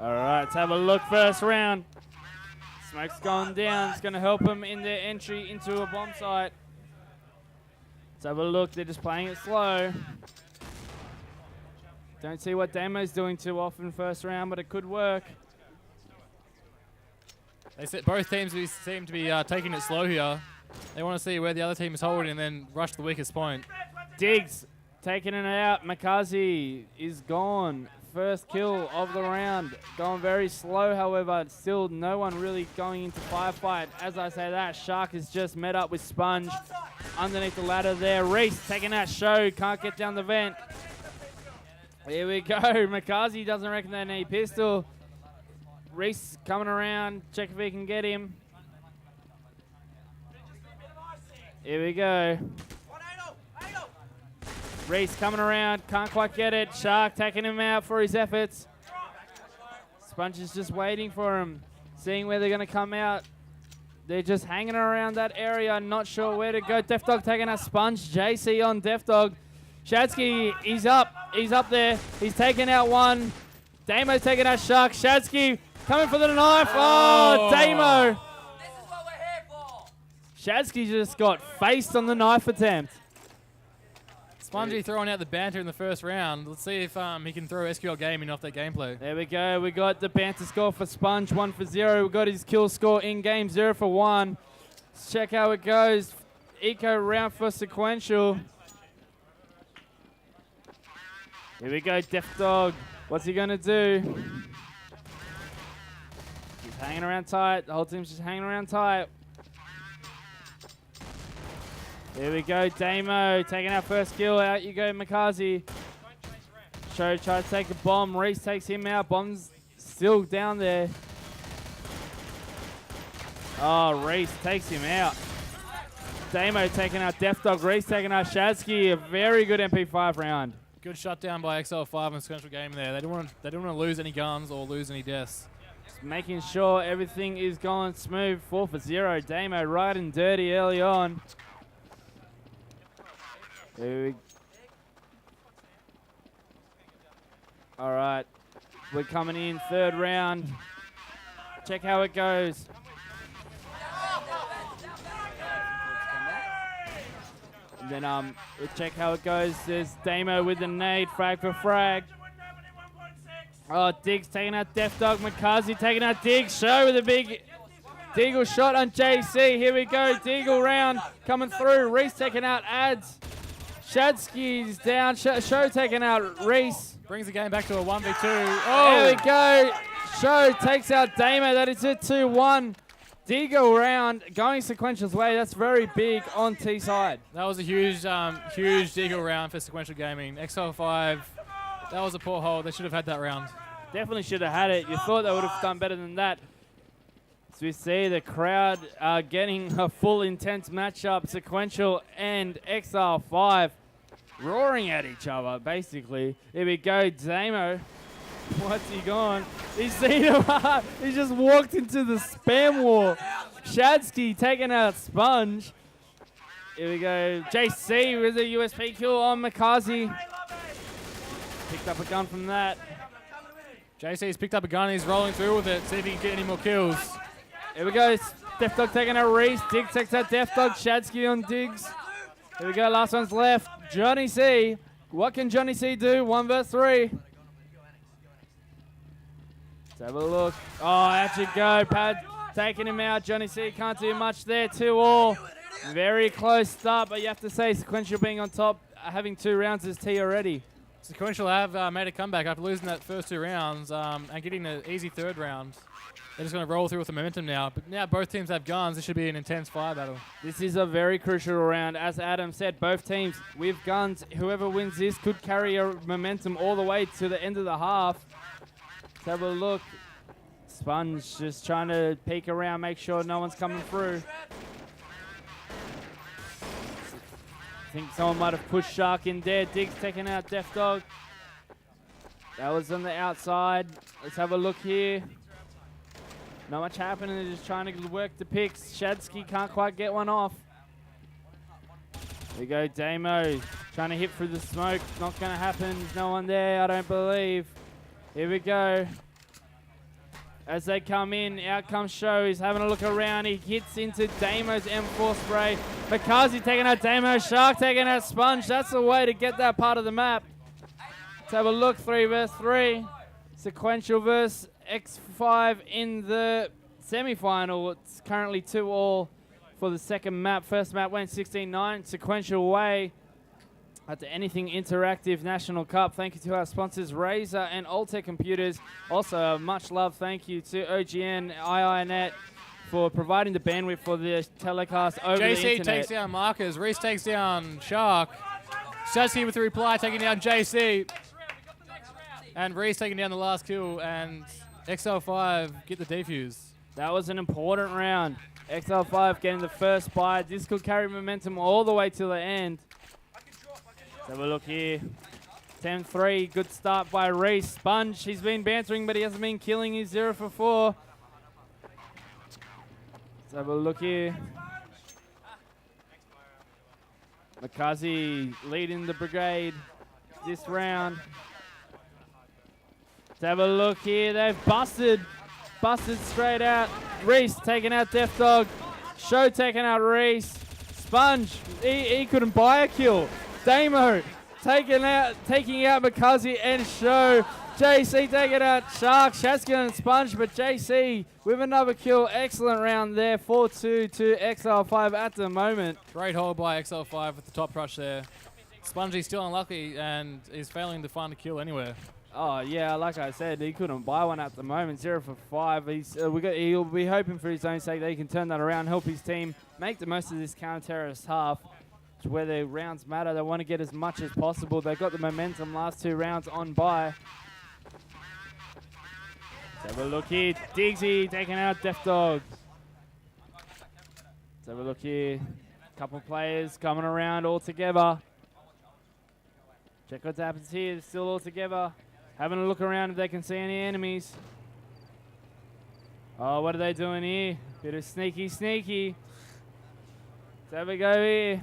All right, let's have a look first round. Smoke's gone down. It's going to help them in their entry into a bomb site. Let's have a look. They're just playing it slow. Don't see what Damo's doing too often first round, but it could work. Both teams seem to be taking it slow here. They want to see where the other team is holding and then rush the weakest point. Diggs taking it out. Makazi is gone. First kill of the round. Going very slow, however. Still no one really going into firefight. As I say that, Shark has just met up with Sponge underneath the ladder there. Reese taking out Show. Can't get down the vent. Here we go. Makazi doesn't reckon they need pistol. Reese coming around. Check if he can get him. Here we go. Reese coming around, can't quite get it. Shark taking him out for his efforts. Sponge is just waiting for him, seeing where they're going to come out. They're just hanging around that area, not sure where to go. Defdog taking a Sponge. JC on Defdog. Shadsky, he's up there. He's taking out one. Damo's taking out Shark. Shadsky coming for the knife. Oh, Damo. Shadsky just got faced on the knife attempt. Spongy throwing out the banter in the first round. Let's see if he can throw SQL Gaming off that gameplay. There we go. We got the banter score for Sponge, 1 for 0. We got his kill score in game, 0 for 1. Let's check how it goes. Eco round for Seqeuntial. Here we go, Defdog. What's he gonna do? He's hanging around tight. The whole team's just hanging around tight. There we go, Damo taking our first kill. Out you go, Makazi. Show tries to take a bomb. Reese takes him out. Bomb's still down there. Oh, Reese takes him out. Damo taking out Defdog. Reese taking out Shadsky. A very good MP5 round. Good shutdown by Exile5 and Seqeuntial Gaming there. They didn't want to lose any guns or lose any deaths. Just making sure everything is going smooth. 4 for 0. Damo riding dirty early on. All right, we're coming in third round. Check how it goes. And then we'll check how it goes. There's Damo with the nade, frag for frag. Oh, Diggs taking out Defdog. Makazi taking out Diggs. Show with a big Deagle shot on JC. Here we go, Deagle round coming through. Reese taking out Ads. Shadsky's down. Show taking out Reese. Brings the game back to a 1v2. Oh! There we go. Show takes out Damo. That is a 2-1. Deagle round going Seqeuntial's way. That's very big on T side. That was a huge Deagle round for Seqeuntial Gaming. Exile5, that was a poor hold. They should have had that round. Definitely should have had it. You thought they would have done better than that. So we see the crowd getting a full intense matchup. Seqeuntial and Exile5 roaring at each other, basically. Here we go, Damo. What's he gone? He's seen him. He just walked into the spam wall. Shadsky taking out Sponge. Here we go. JC with a USP kill on Makazi. Picked up a gun from that. JC's picked up a gun. He's rolling through with it. See if he can get any more kills. Here we go. Defdog taking out Reese. Diggs takes out Defdog. Shadsky on Diggs. Here we go. Last one's left. Johnny C. What can Johnny C do? 1 versus 3. Let's have a look. Oh, out you go. Pad taking him out. Johnny C can't do much there. 2-all. Very close start, but you have to say Seqeuntial being on top, having 2 rounds is T already. Seqeuntial have made a comeback after losing that first 2 rounds and getting an easy 3rd round. They're just going to roll through with the momentum now. But now both teams have guns. This should be an intense fire battle. This is a very crucial round. As Adam said, both teams with guns. Whoever wins this could carry a momentum all the way to the end of the half. Let's have a look. Sponge just trying to peek around, make sure no one's coming through. I think someone might have pushed Shark in there. Diggs taking out Defdog. That was on the outside. Let's have a look here. Not much happening. They're just trying to work the picks. Shadsky can't quite get one off. Here we go, Damo. Trying to hit through the smoke. Not going to happen. There's no one there, I don't believe. Here we go. As they come in, out comes Show. He's having a look around. He hits into Damo's M4 spray. Makazi taking out Damo. Shark taking out Sponge. That's the way to get that part of the map. Let's have a look. 3 versus 3. Seqeuntial versus X5 in the semi-final. It's currently 2-all for the second map. First map went 16-9. Seqeuntial way at the Anything Interactive National Cup. Thank you to our sponsors, Razer and Altec Computers. Also, a much love thank you to OGN, IINet for providing the bandwidth for the telecast over the internet. JC takes down Marcus. Reese takes down Shark. Shadsky with the reply, taking down JC. And Reese taking down the last kill, and Exile5 get the defuse. That was an important round. Exile5 getting the first buy. This could carry momentum all the way to the end. Let's have a look here. 10-3, good start by Reese. Sponge, he's been bantering, but he hasn't been killing. He's 0 for 4. Let's Let's have a look here. Makazi leading the brigade this round. Let's have a look here. They've busted straight out. Reese taking out Death Dog. Show taking out Reese. Sponge, he couldn't buy a kill. Damo taking out Makazi and Show. JC taking out Shark, Shaskin and Sponge, but JC with another kill. Excellent round there. 4-2 to Exile5 at the moment. Great hold by Exile5 with the top rush there. Spongy's still unlucky and is failing to find a kill anywhere. Oh yeah, like I said, he couldn't buy one at the moment. 0 for 5. He'll be hoping for his own sake that he can turn that around, help his team make the most of this counter-terrorist half. It's where the rounds matter. They want to get as much as possible. They got the momentum last 2 rounds on by. Let's have a look here. Diggsy taking out Death Dog. Let's have a look here. Couple players coming around all together. Check what happens here. They're still all together. Having a look around if they can see any enemies. Oh, what are they doing here? Bit of sneaky. Let's have a go here.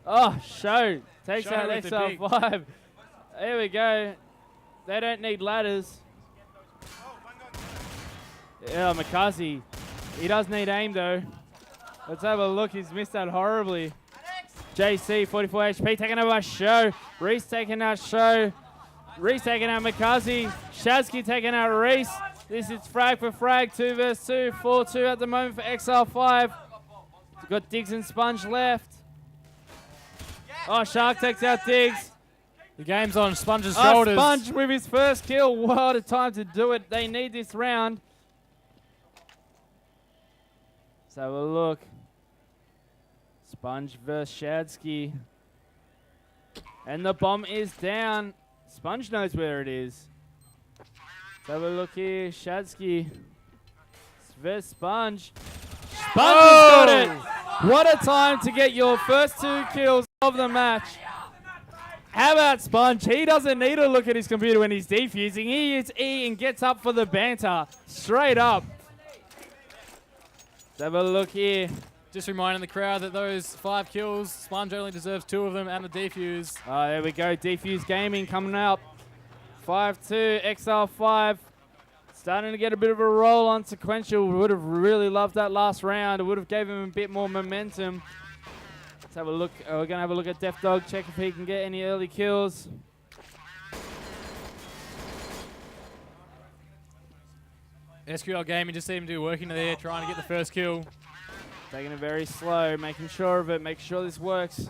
Oh, Show takes out Exile5. There we go. They don't need ladders. Yeah, Makazi. He does need aim though. Let's have a look. He's missed that horribly. JC, 44 HP, taking over Show. Reese taking out Show. Reese taking out Makazi. Shazky taking out Reese. This is frag for frag. 2 versus 2. 4-2 at the moment for Exile5. We've got Diggs and Sponge left. Oh, Shark takes out Diggs. The game's on Sponge's shoulders. Sponge with his first kill. What a time to do it. They need this round. Let's have a look. Sponge versus Shadsky. And the bomb is down. Sponge knows where it is. Let's have a look here. Shadsky versus Sponge. Sponge has got it. What a time to get your first 2 kills of the match. How about Sponge? He doesn't need to look at his computer when he's defusing. He hits E and gets up for the banter. Straight up. Let's have a look here. Just reminding the crowd that those 5 kills, Sponge only deserves 2 of them and the defuse. There we go. Defuse Gaming coming up. 5-2, Exile5. Starting to get a bit of a roll on Seqeuntial. Would have really loved that last round. It would have gave him a bit more momentum. Let's have a look. We're going to have a look at Death Dog, check if he can get any early kills. SQL Gaming just seemed to be working there, trying to get the first kill. Taking it very slow, making sure of it, make sure this works.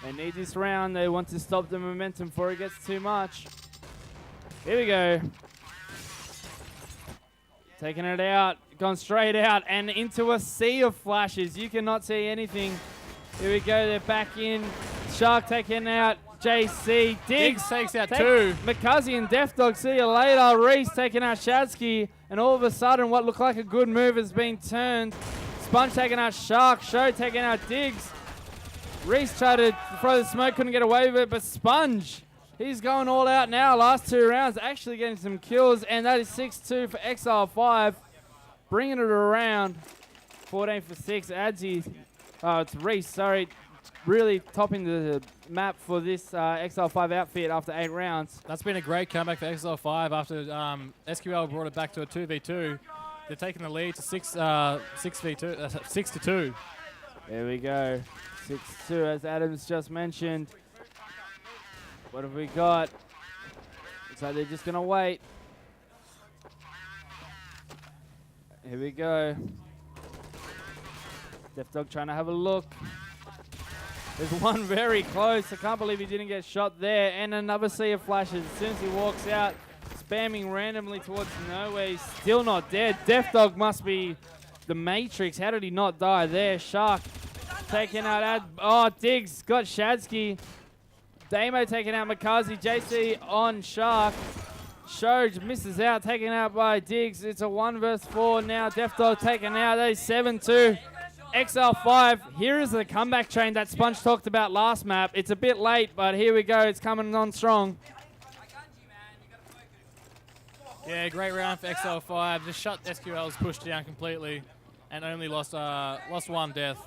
They need this round. They want to stop the momentum before it gets too much. Here we go. Taking it out, gone straight out and into a sea of flashes. You cannot see anything. Here we go, they're back in. Shark taking out JC. Diggs takes out 2. Makazi and Death Dog, see you later. Reese taking out Shadsky. And all of a sudden, what looked like a good move has been turned. Sponge taking out Shark. Show taking out Diggs. Reese tried to throw the smoke, couldn't get away with it, but Sponge, he's going all out now. Last 2 rounds, actually getting some kills, and that is 6-2 for Exile5. Bringing it around. 14 for 6. Adzi. Oh, it's Reese, sorry. Really topping the map for this Exile5 outfit after 8 rounds. That's been a great comeback for Exile5 after SQL brought it back to a 2v2. They're taking the lead to 6-2. There we go. 6-2, as Adam's just mentioned. What have we got? Looks like they're just going to wait. Here we go. Death Dog trying to have a look. There's one very close. I can't believe he didn't get shot there. And another sea of flashes. As soon as he walks out, spamming randomly towards nowhere. He's still not dead. Death Dog must be the Matrix. How did he not die there? Shark taking out Diggs got Shadsky. Damo taking out Makazi. JC on Shark. Shoj misses out, taken out by Diggs. It's a 1 versus 4 now. Death Dog taken out. That is 7-2. Exile5, here is the comeback train that Sponge talked about last map. It's a bit late, but here we go. It's coming on strong. Yeah, great round for Exile5. Just shut SQL's push down completely and only lost one death.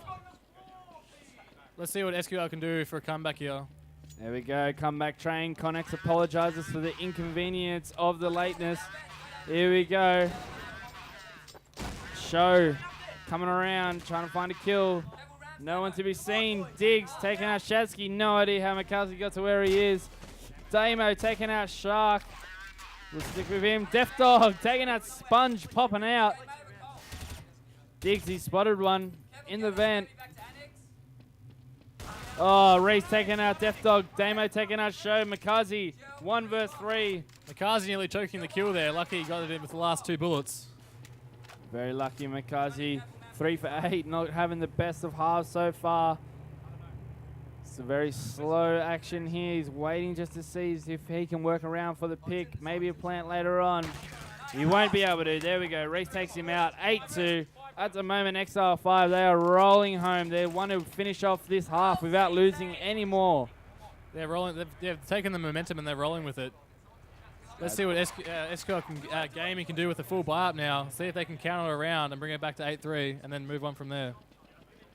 Let's see what SQL can do for a comeback here. There we go, comeback train. Connex apologizes for the inconvenience of the lateness. Here we go. Show coming around, trying to find a kill. No one to be seen. Diggs taking out Shadsky. No idea how McCarthy got to where he is. Damo taking out Shark. We'll stick with him. Death Dog taking out Sponge, popping out. Diggs, he spotted one in the vent. Oh, Reese taking out Death Dog. Damo taking out Show. Makazi, 1 versus 3. Makazi nearly choking the kill there. Lucky he got it in with the last 2 bullets. Very lucky Makazi. 3 for 8, not having the best of halves so far. It's a very slow action here. He's waiting just to see if he can work around for the pick. Maybe a plant later on. He won't be able to. There we go. Reese takes him out. 8-2. At the moment, Exile5, they are rolling home. They want to finish off this half without losing any more. They're rolling. They've taken the momentum and they're rolling with it. Let's see what SQL Gaming can do with the full buy-up now. See if they can counter around and bring it back to 8-3 and then move on from there.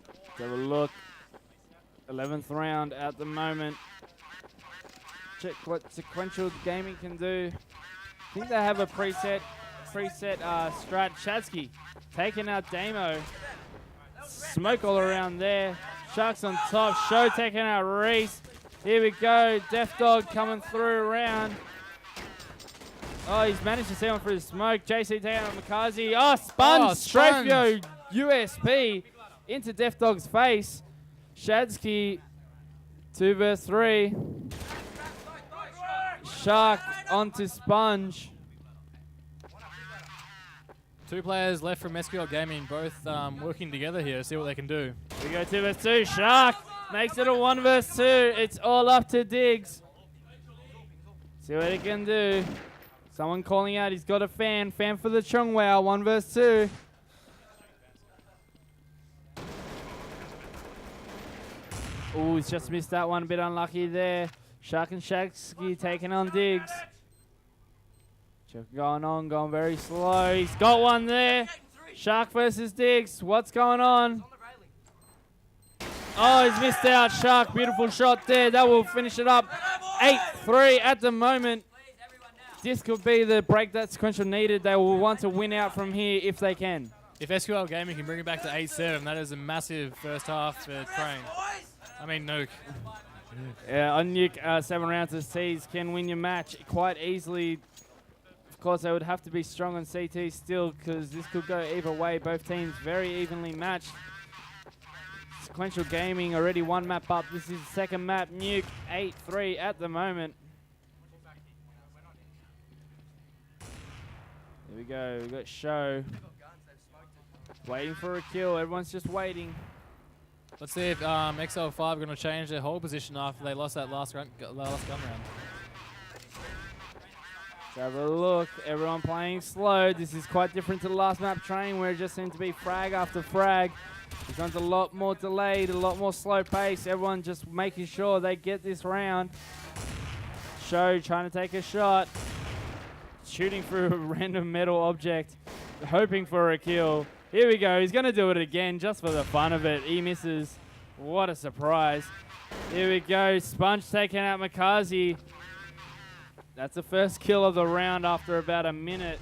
Let's have a look. 11th round at the moment. Check what Sequential Gaming can do. I think they have a preset strat. Shadsky taking out Damo. Smoke all around there. Sharks on top. Show taking out Reese. Here we go. Death Dog coming through around. Oh, he's managed to see one through the smoke. JC taking out Makazi. Oh, Sponge! Strafio USP into Death Dog's face. Shadsky, 2 versus 3. Shark onto Sponge. 2 players left from SQL Gaming, both working together here to see what they can do. We go 2 versus 2. Shark makes it a 1 versus 2. It's all up to Diggs. See what he can do. Someone calling out. He's got a fan. Fan for the Chongwao. 1 versus 2. Oh, he's just missed that one. A bit unlucky there. Shark and Shadsky taking on Diggs. Check going on. Going very slow. He's got one there. Shark versus Diggs. What's going on? Oh, he's missed out. Shark, beautiful shot there. That will finish it up. 8-3 at the moment. This could be the break that Sequential needed. They will want to win out from here if they can. If SQL Gaming can bring it back to 8-7, that is a massive first half for Train. I mean, Nuke. Yeah, on Nuke, 7 rounds of Cs can win your match quite easily. Of course, they would have to be strong on CT still because this could go either way. Both teams very evenly matched. Sequential Gaming already 1 map up. This is the second map. Nuke 8-3 at the moment. Here we go. We got Show. Waiting for a kill. Everyone's just waiting. Let's see if Exile5 are going to change their hold position after they lost that last gun round. Let's have a look. Everyone playing slow. This is quite different to the last map Train where it just seemed to be frag after frag. This one's a lot more delayed, a lot more slow pace. Everyone just making sure they get this round. Show trying to take a shot. Shooting through a random metal object. Hoping for a kill. Here we go. He's going to do it again just for the fun of it. He misses. What a surprise. Here we go. Sponge taking out Makazi. That's the first kill of the round after about a minute.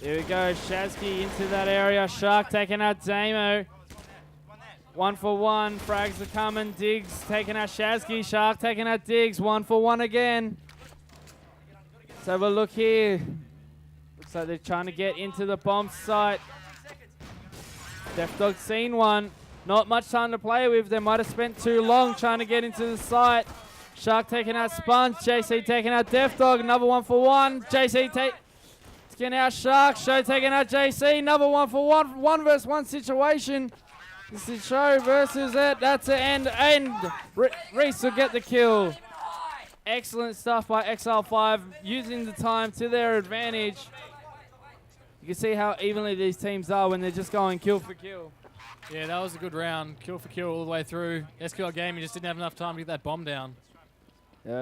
Here we go. Shadsky into that area. Shark taking out Damo. 1 for 1. Frags are coming. Diggs taking out Shadsky. Shark taking out Diggs. 1 for 1 again. Let's have a look here. Looks like they're trying to get into the bomb site. Death Dog seen one. Not much time to play with. They might have spent too long trying to get into the site. Shark taking out Sponge. JC taking out Death Dog. Another 1 for 1. JC taking out Shark. Show taking out JC. Another 1 for 1. 1 versus 1 situation. This is Show versus it. That's the end. Reese will get the kill. Excellent stuff by Exile5, using the time to their advantage. You can see how evenly these teams are when they're just going kill for kill. Yeah, that was a good round. Kill for kill all the way through. SQL Gaming just didn't have enough time to get that bomb down.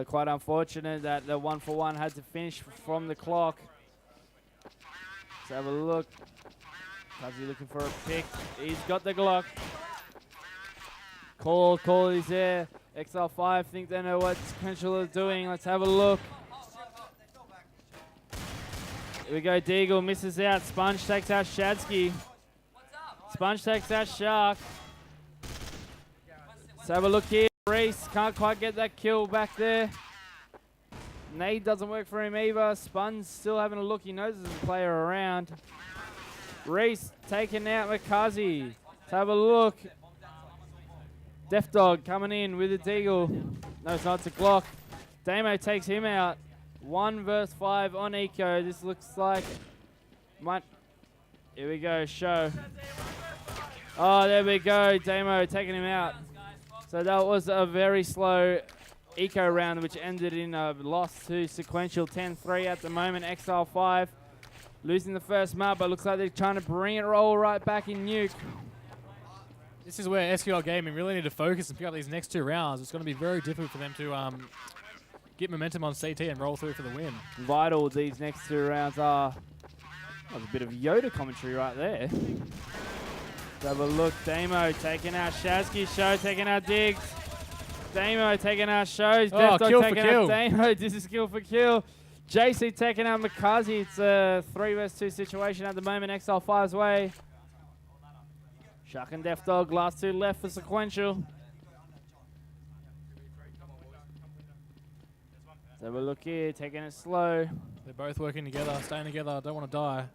Quite unfortunate that the 1 for 1 had to finish from the clock. Let's have a look. Kazi looking for a pick. He's got the Glock. Call is there. Exile5 think they know what Seqeuntial is doing. Let's have a look. Here we go, Deagle misses out. Sponge takes out Shadsky. Sponge takes out Shark. Let's have a look here. Reese can't quite get that kill back there. Nade doesn't work for him either. Sponge still having a look. He knows there's a player around. Reese taking out Makazi. Let's have a look. Death Dog coming in with a Deagle. No, it's not. It's a Glock. Damo takes him out. 1 versus 5 on Eco. This looks like might. Here we go. Show. Oh, there we go. Damo taking him out. So that was a very slow Eco round, which ended in a loss to Seqeuntial 10-3 at the moment. Exile5 losing the first map, but looks like they're trying to bring it roll right back in Nuke. This is where SQL Gaming really need to focus and pick up these next 2 rounds. It's going to be very difficult for them to get momentum on CT and roll through for the win. Vital these next 2 rounds are. That was a bit of Yoda commentary right there. Let's have a look. Damo taking out Shazky. Show taking out Diggs. Damo taking out Shows. Oh, Death kill Dog for taking kill. out Damo. This is kill for kill. JC taking out Makazi. It's a 3 versus 2 situation at the moment. Exile5's way. Shark and Death Dog, last 2 left for Seqeuntial. Let's have a look here, taking it slow. They're both working together, staying together, don't want to die.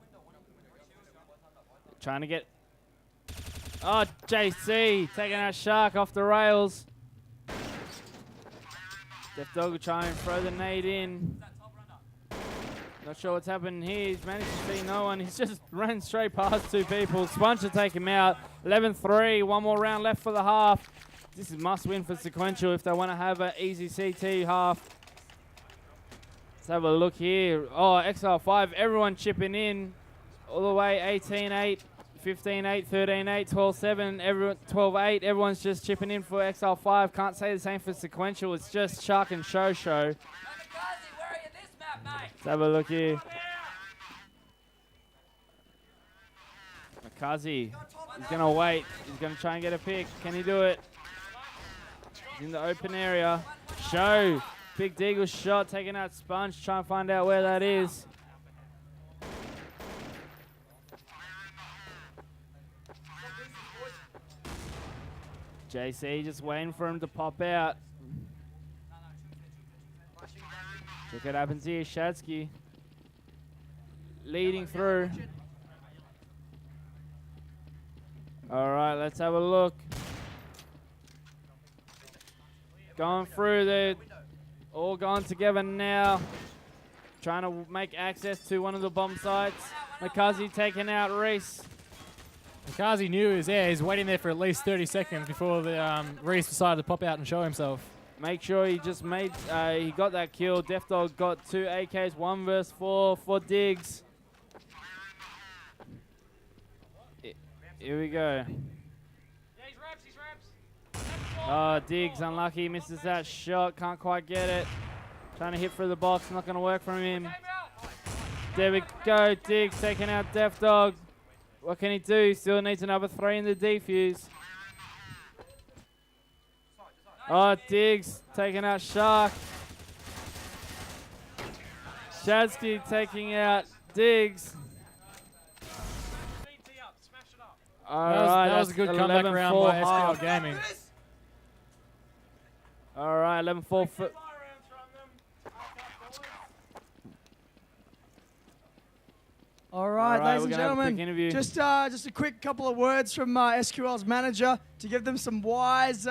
Trying to get... Oh, JC taking out Shark off the rails. Death Dog will try and throw the nade in. Not sure what's happened here. He's managed to see no one. He's just ran straight past 2 people. Sponge to take him out. 11-3. 1 more round left for the half. This is must win for Seqeuntial if they want to have an easy CT half. Let's have a look here. Oh, Exile5. Everyone chipping in. All the way 18-8, 15-8, 13-8, 12-7, 12-8. Everyone's just chipping in for Exile5. Can't say the same for Seqeuntial. It's just Shark and Show. Let's have a look here. Makazi, he's going to wait. He's going to try and get a pick. Can he do it? He's in the open area. Show. Big Deagle shot, taking out Sponge. Try and find out where that is. JC just waiting for him to pop out. Look what happens here. Shadsky leading through. All right, let's have a look. Going through. They're all gone together now. Trying to make access to one of the bomb sites. Makazi taking out Reese. Makazi knew he was there. He's waiting there for at least 30 seconds before the Reese decided to pop out and show himself. Make sure he just made, he got that kill. Death Dog got 2 AKs, 1 versus 4 for Diggs. Here we go. Oh, Diggs unlucky, misses that shot, can't quite get it. Trying to hit through the box, not going to work from him. There we go, Diggs taking out Death Dog. What can he do? He still needs another 3 in the defuse. Oh, Diggs taking out Shark. Shadsky taking out Diggs. That was a good comeback round by SQL Gaming. All right, 11-4. All right, ladies and gentlemen, just a quick couple of words from SQL's manager to give them some wise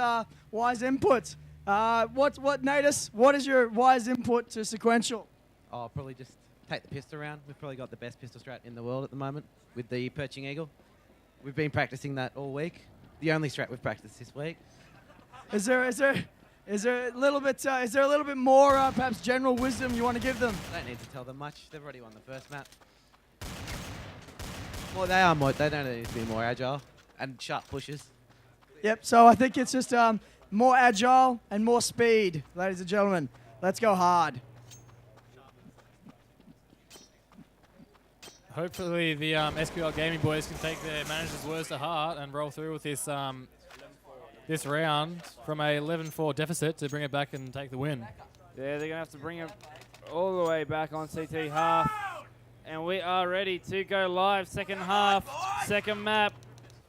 input. What Natus? What is your wise input to Seqeuntial? Oh, probably just take the pistol round. We've probably got the best pistol strat in the world at the moment with the Perching Eagle. We've been practicing that all week. The only strat we've practiced this week. Is there a little bit more perhaps general wisdom you want to give them? I don't need to tell them much. They've already won the first map. Well, they don't need to be more agile and sharp pushes. Yep. So I think it's just more agile and more speed, ladies and gentlemen. Let's go hard. Hopefully the SQL Gaming boys can take their manager's words to heart and roll through with this this round from a 11-4 deficit to bring it back and take the win. Yeah, they're going to have to bring it all the way back on CT half. And we are ready to go live. Second half, second map.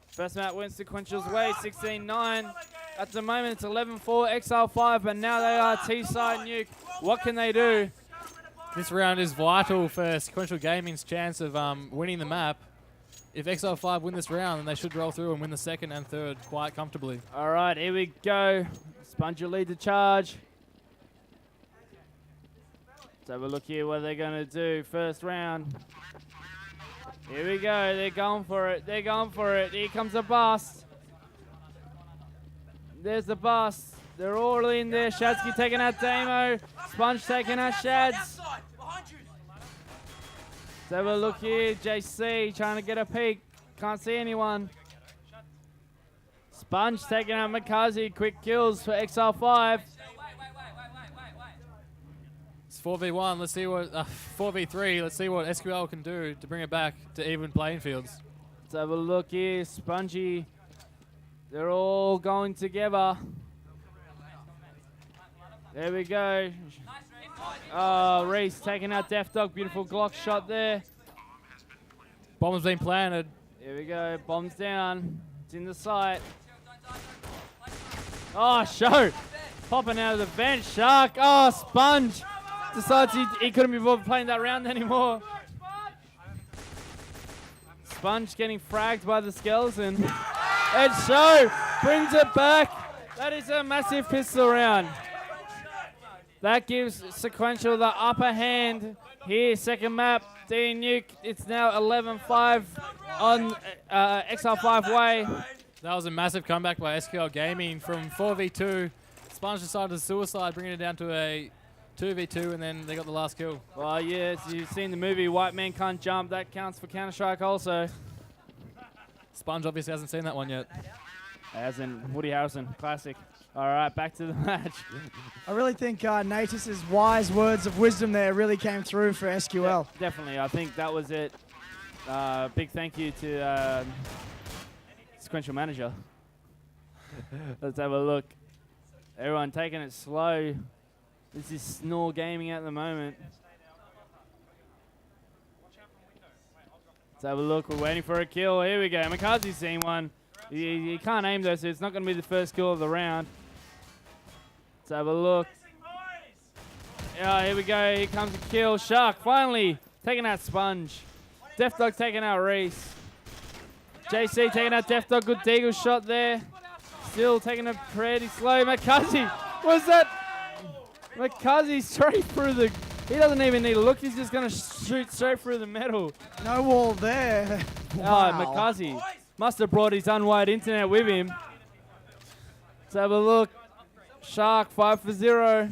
First map wins Seqeuntial's way, 16-9. At the moment, it's 11-4, Exile5, but now they are T-side Nuke. What can they do? This round is vital for Sequential Gaming's chance of winning the map. If Exile5 win this round, then they should roll through and win the second and third quite comfortably. All right, here we go. Sponge will lead the charge. Let's have a look here what they're going to do. First round. Here we go. They're going for it. They're going for it. Here comes the bust. There's the bust. They're all in there. Shadsky taking out Damo. Sponge taking out Shads. Let's have a look here. JC trying to get a peek. Can't see anyone. Sponge taking out Makazi. Quick kills for Exile5. It's 4v1. Let's see what 4v3. Let's see what SQL can do to bring it back to even playing fields. Let's have a look here. Spongy. They're all going together. There we go. Oh, Reese taking out Death Dog. Beautiful Glock shot there. Bomb's been planted. Here we go. Bomb's down. It's in the sight. Oh, Show. Popping out of the bench. Shark. Oh, Sponge. Decides he couldn't be bothered playing that round anymore. Sponge getting fragged by the skeleton. And Show brings it back. That is a massive pistol round. That gives Sequential the upper hand here. Second map, D Nuke. It's now 11-5 on Exile5 way. That was a massive comeback by SQL Gaming from 4v2. Sponge decided to suicide, bringing it down to a 2v2, and then they got the last kill. Well, yes, you've seen the movie White Man Can't Jump. That counts for Counter-Strike also. Sponge obviously hasn't seen that one yet. As in Woody Harrelson, classic. All right, back to the match. I really think Natus's wise words of wisdom there really came through for SQL. Definitely, I think that was it. Big thank you to Sequential Manager. Let's have a look. Everyone taking it slow. This is Snore Gaming at the moment. Let's have a look. We're waiting for a kill. Here we go. Makazi's seen one. He can't aim though, so it's not going to be the first kill of the round. Let's have a look. Yeah, here we go. Here comes a kill. Shark finally taking out Sponge. Death Dog taking out Reese. JC taking out Death Dog. Good deagle shot there. Still taking it pretty slow. Makazi. What's that? Makazi straight through the... He doesn't even need a look. He's just going to shoot straight through the metal. No wall there. Wow. Oh, Makazi must have brought his unwired internet with him. Let's have a look. Shark 5 for 0.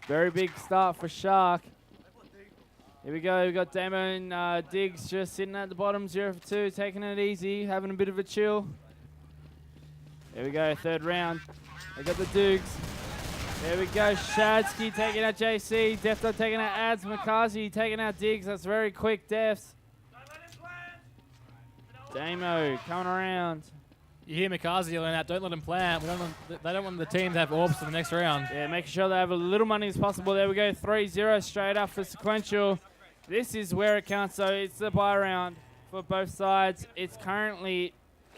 Very big start for Shark. Here we go. We've got Damo and Diggs just sitting at the bottom, 0 for 2, taking it easy, having a bit of a chill. There we go, third round. They got the Dukes. There we go, Shadsky taking out JC, Death Dog taking out Ads, Makazi taking out Diggs. That's very quick deaths. Damo coming around. You hear Makazi yelling out, don't let him plant. They don't want the team to have orbs for the next round. Yeah, making sure they have a little money as possible. There we go, 3-0 straight up for Sequential. This is where it counts, so it's the buy round for both sides. It's currently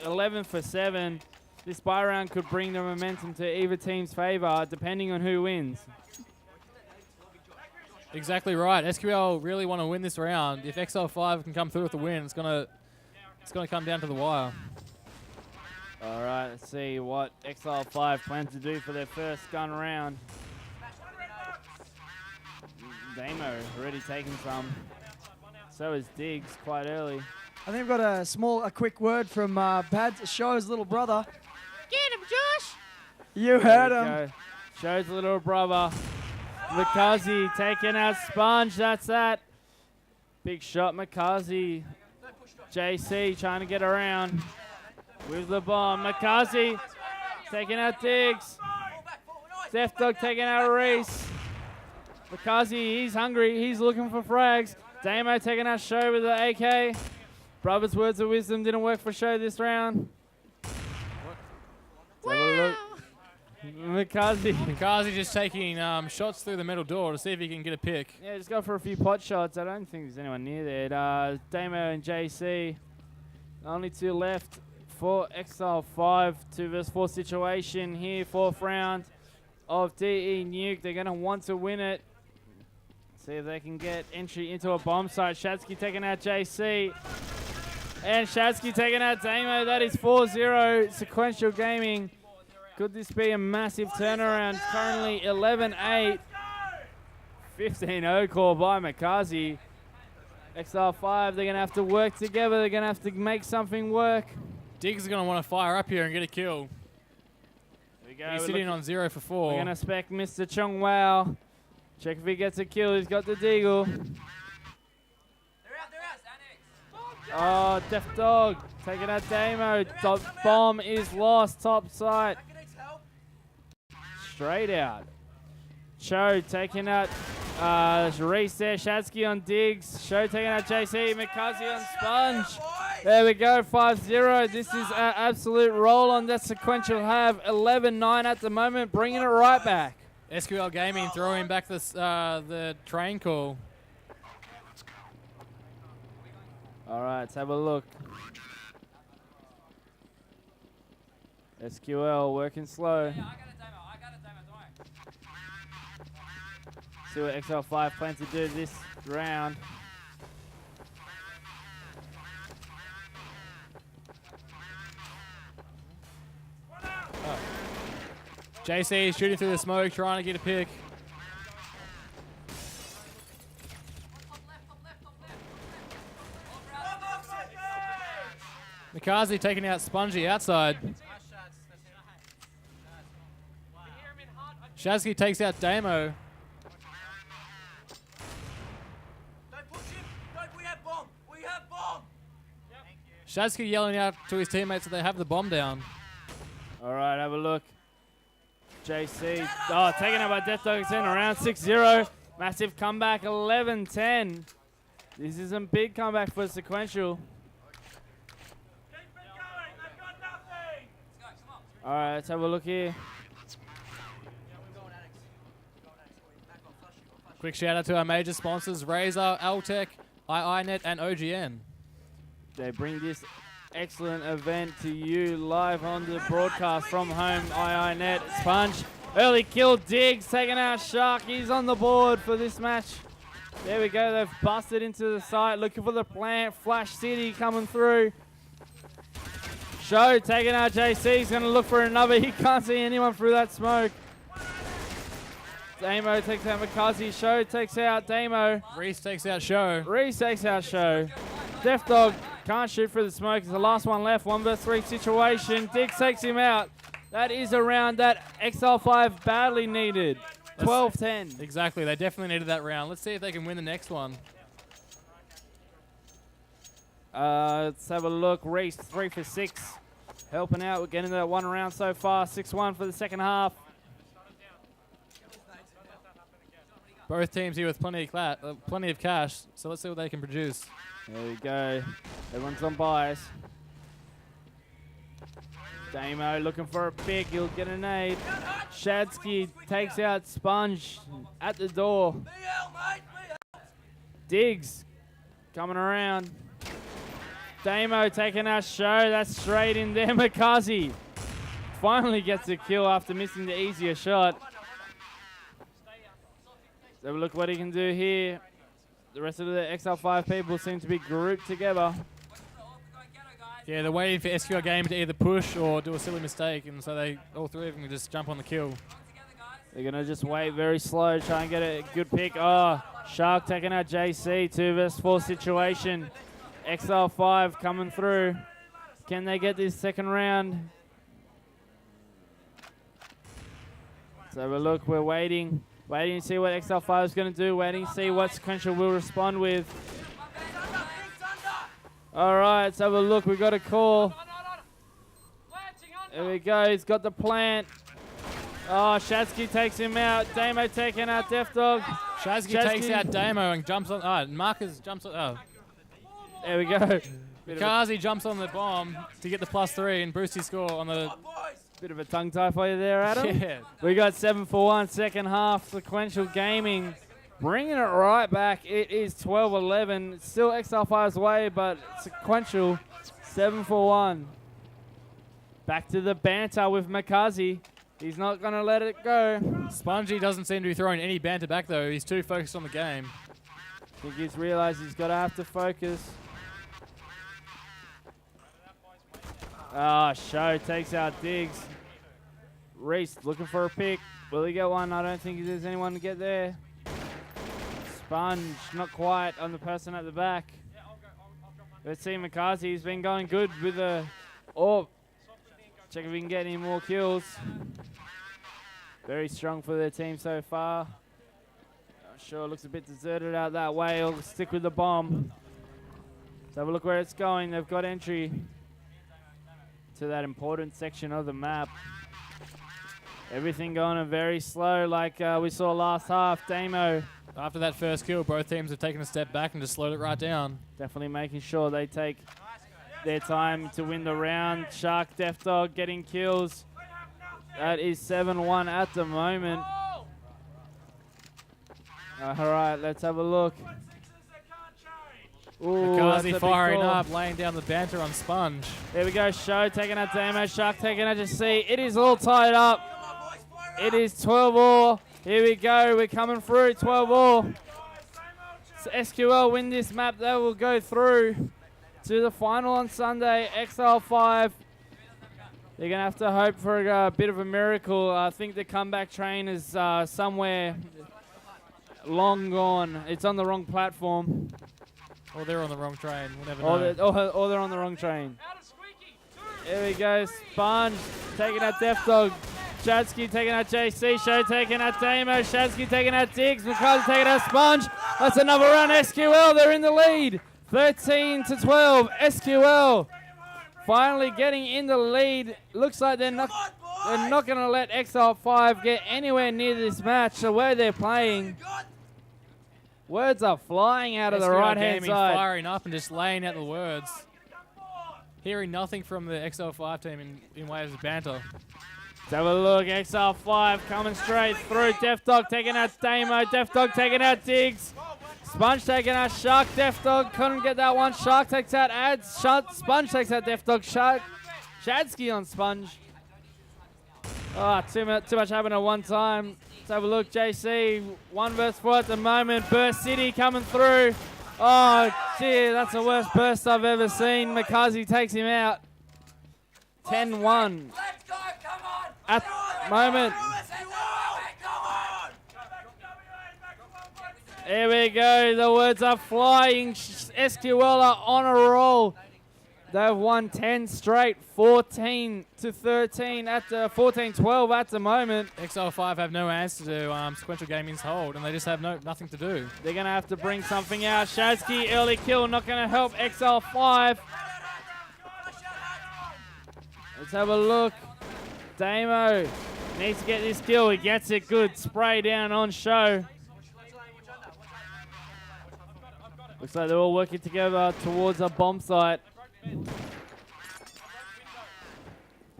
11 for 7. This buy round could bring the momentum to either team's favor, depending on who wins. Exactly right. SQL really want to win this round. If Exile5 can come through with the win, it's gonna come down to the wire. All right, let's see what Exile5 plans to do for their first gun round. Damo already taking some. So is Diggs quite early. I think we've got a quick word from Show's little brother. Get him, Josh! You heard him. Go. Show's little brother. Makazi taking out Sponge. That's that. Big shot, Makazi. JC trying to get around with the bomb. Makazi taking out Diggs. Death Dog taking out Reese. Makazi, he's hungry. He's looking for frags. Damo taking out Show with the AK. Brother's words of wisdom didn't work for Show this round. Let's have a look. Mikazi just taking shots through the metal door to see if he can get a pick. Yeah, just go for a few pot shots. I don't think there's anyone near there. Damo and JC. Only 2 left for Exile5. 2 versus 4 situation here. 4th round of DE Nuke. They're going to want to win it. See if they can get entry into a bomb site. Shadsky taking out JC. And Shadsky taking out Damo. That is 4-0 Seqeuntial Gaming. Could this be a massive turnaround? Currently 11-8. 15-0 call by Mikazi. Exile5, they're going to have to work together. They're going to have to make something work. Diggs is going to want to fire up here and get a kill. There we go. He's sitting on 0 for 4. We're going to spec Mr. Chung Wao. Check if he gets a kill. He's got the deagle. Oh, Deaf Dog taking out Damo. Bomb is lost. Top site. Straight out. Cho taking out Reese there. Shadsky on Diggs. Show taking out JC. Mikazi on Sponge. There we go. 5-0. This is an absolute roll on that Seqeuntial have. 11-9 at the moment. Bringing it right back. SQL Gaming throwing back this, the train call. All right, let's have a look. SQL working slow. See what Exile5 plan to do this round. JC shooting through the smoke, trying to get a pick. Mikazi taking out Spongy outside. Shadsky takes out Damo. Shadsky yelling out to his teammates that they have the bomb down. All right, have a look. JC, taken out by Death Dog in around 6-0. Massive comeback, 11-10. This is a big comeback for Seqeuntial. All right, let's have a look here. Quick shout out to our major sponsors, Razer, Altec, iiNet, and OGN. They bring this excellent event to you live on the broadcast from home. iiNet, Sponge, early kill, Diggs, taking out Shark. He's on the board for this match. There we go, they've busted into the site, looking for the plant. Flash City coming through. Show taking out JC, he's going to look for another. He can't see anyone through that smoke. Damo takes out Mikazi. Show takes out Damo. Reese takes out Show. Reese takes out Show. Death Dog can't shoot through the smoke. It's the last one left. 1 versus 3 situation. Diggs takes him out. That is a round that Exile5 badly needed. 12-10. Exactly. They definitely needed that round. Let's see if they can win the next one. Let's have a look. Reese 3 for 6. Helping out. We're getting that 1 round so far. 6-1 for the second half. Both teams here with plenty of cash, so let's see what they can produce. There we go. Everyone's on buys. Damo looking for a pick. He'll get a nade. Shadsky takes out Sponge at the door. Diggs coming around. Damo taking out Show. That's straight in there. Mikazi finally gets a kill after missing the easier shot. So look what he can do here. The rest of the Exile5 people seem to be grouped together. Yeah, they're waiting for SQL Game to either push or do a silly mistake, and so all 3 of them can just jump on the kill. They're going to just wait very slow, try and get a good pick. Oh, Shark taking out JC, 2 versus 4 situation. Exile5 coming through. Can they get this second round? Let's have a look, we're waiting. Waiting to see what Exile5 is going to do. Waiting to see what Seqeuntial will respond with. All right, let's have a look. We've got a call. There we go. He's got the plant. Oh, Shadsky takes him out. Damo taking out Death Dog. Shazzy takes out Damo and jumps on. Marcus jumps on. Oh. There we go. Mikazi jumps on the bomb to get the +3 and boost his score on the. Bit of a tongue tie for you there, Adam. Yeah. We got 7-1 second half. Sequential Gaming bringing it right back. It is 12-11. It's still Exile5's way, but Sequential 7-1. Back to the banter with Mikazi. He's not going to let it go. Spongy doesn't seem to be throwing any banter back, though. He's too focused on the game. I think he's realized he's got to have to focus. Show takes out Diggs. Reese looking for a pick. Will he get one? I don't think there's anyone to get there. Sponge, not quite on the person at the back. Let's see Mikazi. He's been going good with the orb. Check if we can get any more kills. Very strong for their team so far. Not sure, looks a bit deserted out that way. I'll stick with the bomb. Let's have a look where it's going. They've got entry to that important section of the map. Everything going very slow like we saw last half. Damo. After that first kill, both teams have taken a step back and just slowed it right down. Definitely making sure they take their time to win the round. Shark, Death Dog getting kills. That is 7-1 at the moment. All right, let's have a look. Mikazi firing up, laying down the banter on Sponge. There we go, Show taking out Damo, Shark taking out JC. It is all tied up. It is 12-all. Here we go, we're coming through, 12-all. So SQL win this map, they will go through to the final on Sunday. Exile5, they're going to have to hope for a bit of a miracle. I think the comeback train is somewhere long gone. It's on the wrong platform. Or they're on the wrong train. We'll never know. Or they're on the wrong train. There we go. Sponge taking out Death Dog. Shadsky taking out JC. Show taking out Damo. Shadsky taking out Diggs. Mikazi taking out Sponge. That's another run. SQL, they're in the lead. 13-12. SQL finally getting in the lead. Looks like they're not going to let Exile5 get anywhere near this match. The way they're playing. Words are flying out of the right-hand side. Firing up and just laying out the words. Hearing nothing from the Exile5 team in ways of banter. Let's have a look. Exile5 coming straight through. Death Dog taking out Damo. Death Dog taking out Diggs. Sponge taking out Shark. Death Dog couldn't get that one. Shark takes out Ads. Sponge takes out Death Dog. Shark. Shadsky on Sponge. Too much happened at one time. Let's have a look. JC, 1 versus 4 at the moment. Burst City coming through. Oh, gee, that's the worst burst I've ever seen. Mikazi takes him out. 10-1. At the moment. There we go. The words are flying. SQL are on a roll. They've won 10 straight, 14-13 at the 14-12 at the moment. Exile5 have no answer to Sequential Gaming's hold, and they just have nothing to do. They're going to have to bring something out. Shadsky, early kill, not going to help Exile5. Let's have a look. Damo needs to get this kill. He gets it good. Spray down on Show. Looks like they're all working together towards a bomb site.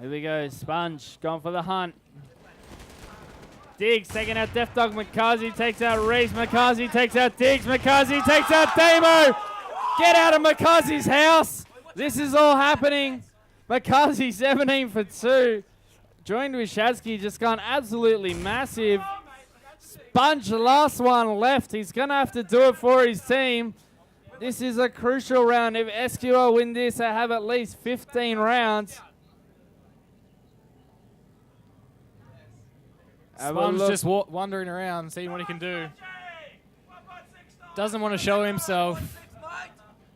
Here we go, Sponge going for the hunt. Diggs taking out Death Dog. Mikazi takes out Reese. Mikazi takes out Diggs. Mikazi takes out Damo. Get out of Mikazi's house. This is all happening. Mikazi 17 for 2. Joined with Shadsky, just gone absolutely massive. Sponge, the last one left. He's going to have to do it for his team. This is a crucial round. If SQL win this, they have at least 15 rounds. Sponge just wandering around, seeing what he can do. Doesn't want to show himself.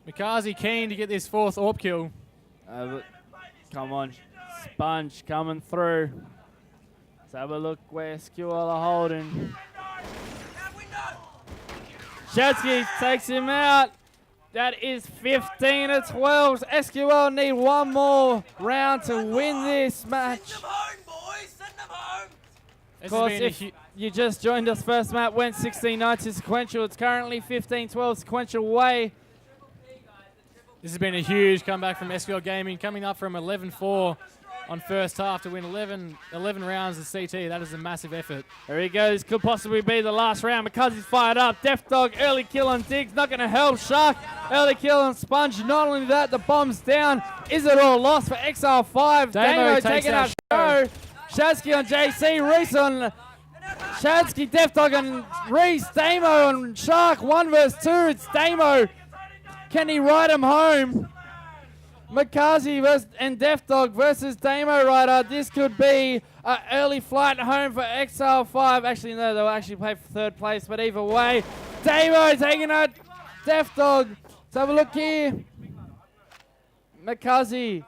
Mikazi keen to get this 4th AWP kill. Come on. Sponge coming through. Let's have a look where SQL are holding. Shadsky takes him out. That is 15-12. SQL need one more round to win this match. This has been you just joined us, first map went 16-9 to Sequential. It's currently 15-12 Sequential way. This has been a huge comeback from SQL Gaming, coming up from 11-4 on first half to win 11 rounds of CT. That is a massive effort. There he goes. Could possibly be the last round because he's fired up. Death Dog, early kill on Diggs. Not going to help. Shark, early kill on Sponge. Not only that, the bomb's down. Is it all lost for Exile5? Damo taking out Show. Shadsky on JC. Reese on Shadsky. Death Dog on Reese. Damo on Shark. 1 versus 2. It's Damo. Can he ride him home? Makazi and Death Dog versus Damo Rider. This could be an early flight home for Exile5. Actually, no, they'll actually play for 3rd place, but either way, Damo taking out Death Dog. Let's have a look here. Makazi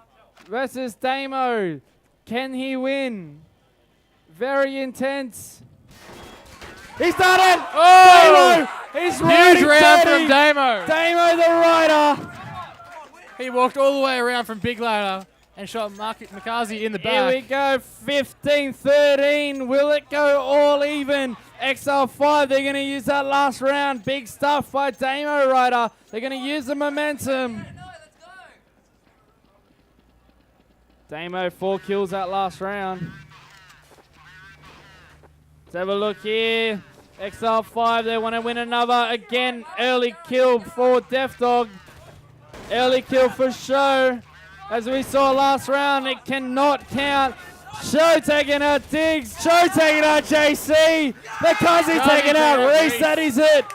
versus Damo. Can he win? Very intense. He's done it! Oh! Damo! He's huge round from Damo. Damo the Rider. He walked all the way around from Big Ladder and shot Makazi in the back. Here we go, 15-13. Will it go all even? Exile5, they're going to use that last round. Big stuff by Damo Rider. They're going to use the momentum. Damo 4 kills that last round. Let's have a look here. Exile5, they want to win another. Again, early kill for Death Dog. Early kill for Show. As we saw last round, it cannot count. Show taking out Diggs. Show taking out JC. Makazi taking out Reese. That is it.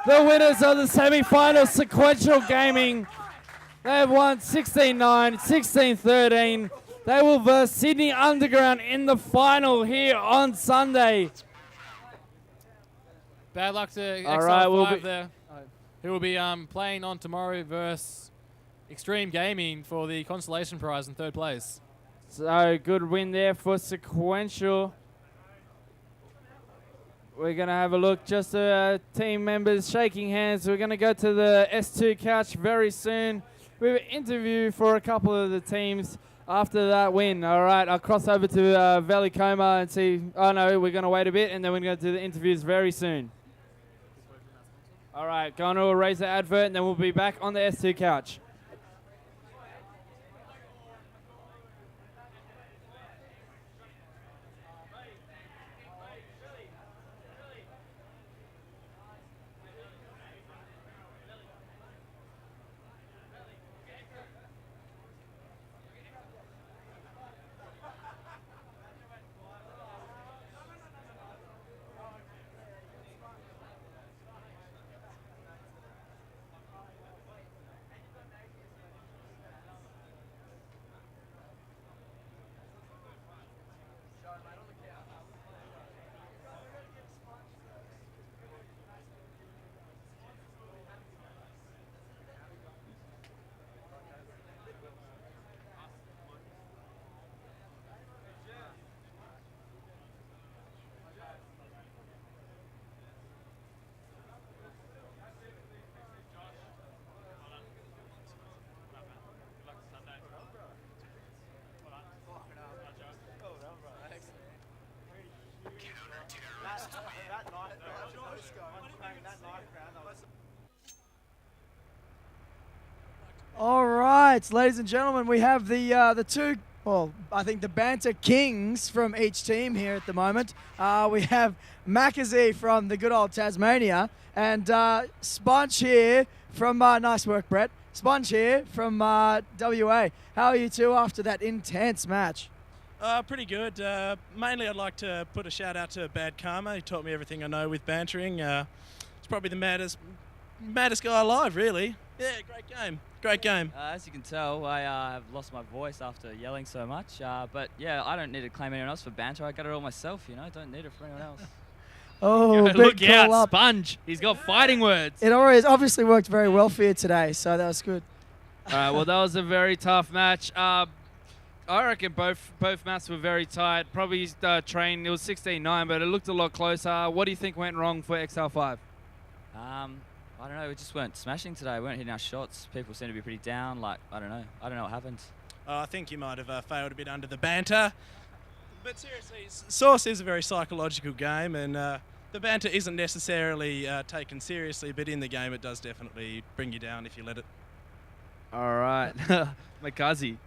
The winners of the semi-final, Sequential Gaming. They have won 16-9, 16-13. They will verse Sydney Underground in the final here on Sunday. Bad luck to All right, Exile5 there. Who will be playing on tomorrow versus Extreme Gaming for the consolation prize in 3rd place. So good win there for Sequential. We're going to have a look, just team members shaking hands. We're going to go to the S2 couch very soon. We have an interview for a couple of the teams after that win. All right, I'll cross over to Valley Coma and see. Oh no, we're going to wait a bit and then we're going to do the interviews very soon. All right, going to erase the advert and then we'll be back on the S2 couch. All right, ladies and gentlemen, we have the two, well, I think the banter kings from each team here at the moment. We have Makazi from the good old Tasmania and Sponge here from, nice work, Brett. Sponge here from WA. How are you two after that intense match? Pretty good. Mainly I'd like to put a shout out to Bad Karma. He taught me everything I know with bantering. He's probably the maddest guy alive, really. Yeah, great game. Great game. As you can tell, I have lost my voice after yelling so much. But yeah, I don't need to claim anyone else for banter. I got it all myself, you know. Don't need it for anyone else. Oh, look big out, call up. Sponge. He's got fighting words. It always obviously worked very well for you today, so that was good. All right, well, that was a very tough match. I reckon both maps were very tight. Probably train, it was 16-9, but it looked a lot closer. What do you think went wrong for Exile5? I don't know, we just weren't smashing today. We weren't hitting our shots. People seem to be pretty down. Like, I don't know what happened. I think you might have failed a bit under the banter. But seriously, Source is a very psychological game, and the banter isn't necessarily taken seriously, but in the game it does definitely bring you down if you let it. All right. Makazi.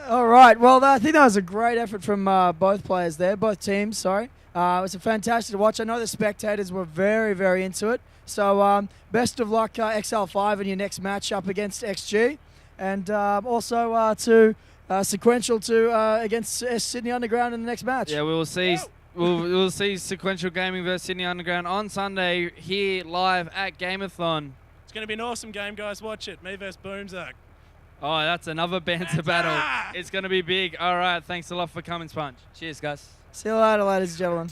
All right. Well, I think that was a great effort from both players there, both teams, sorry. It was fantastic to watch. I know the spectators were very, very into it. So best of luck, Exile5, in your next match up against XG. And also to Sequential against Sydney Underground in the next match. Yeah, we will see. We'll see Sequential Gaming versus Sydney Underground on Sunday here live at Gamerthon. It's going to be an awesome game, guys. Watch it. Me versus Boomzark. Oh, that's another banter battle. It's going to be big. All right, thanks a lot for coming, Sponge. Cheers, guys. See you later, ladies and gentlemen.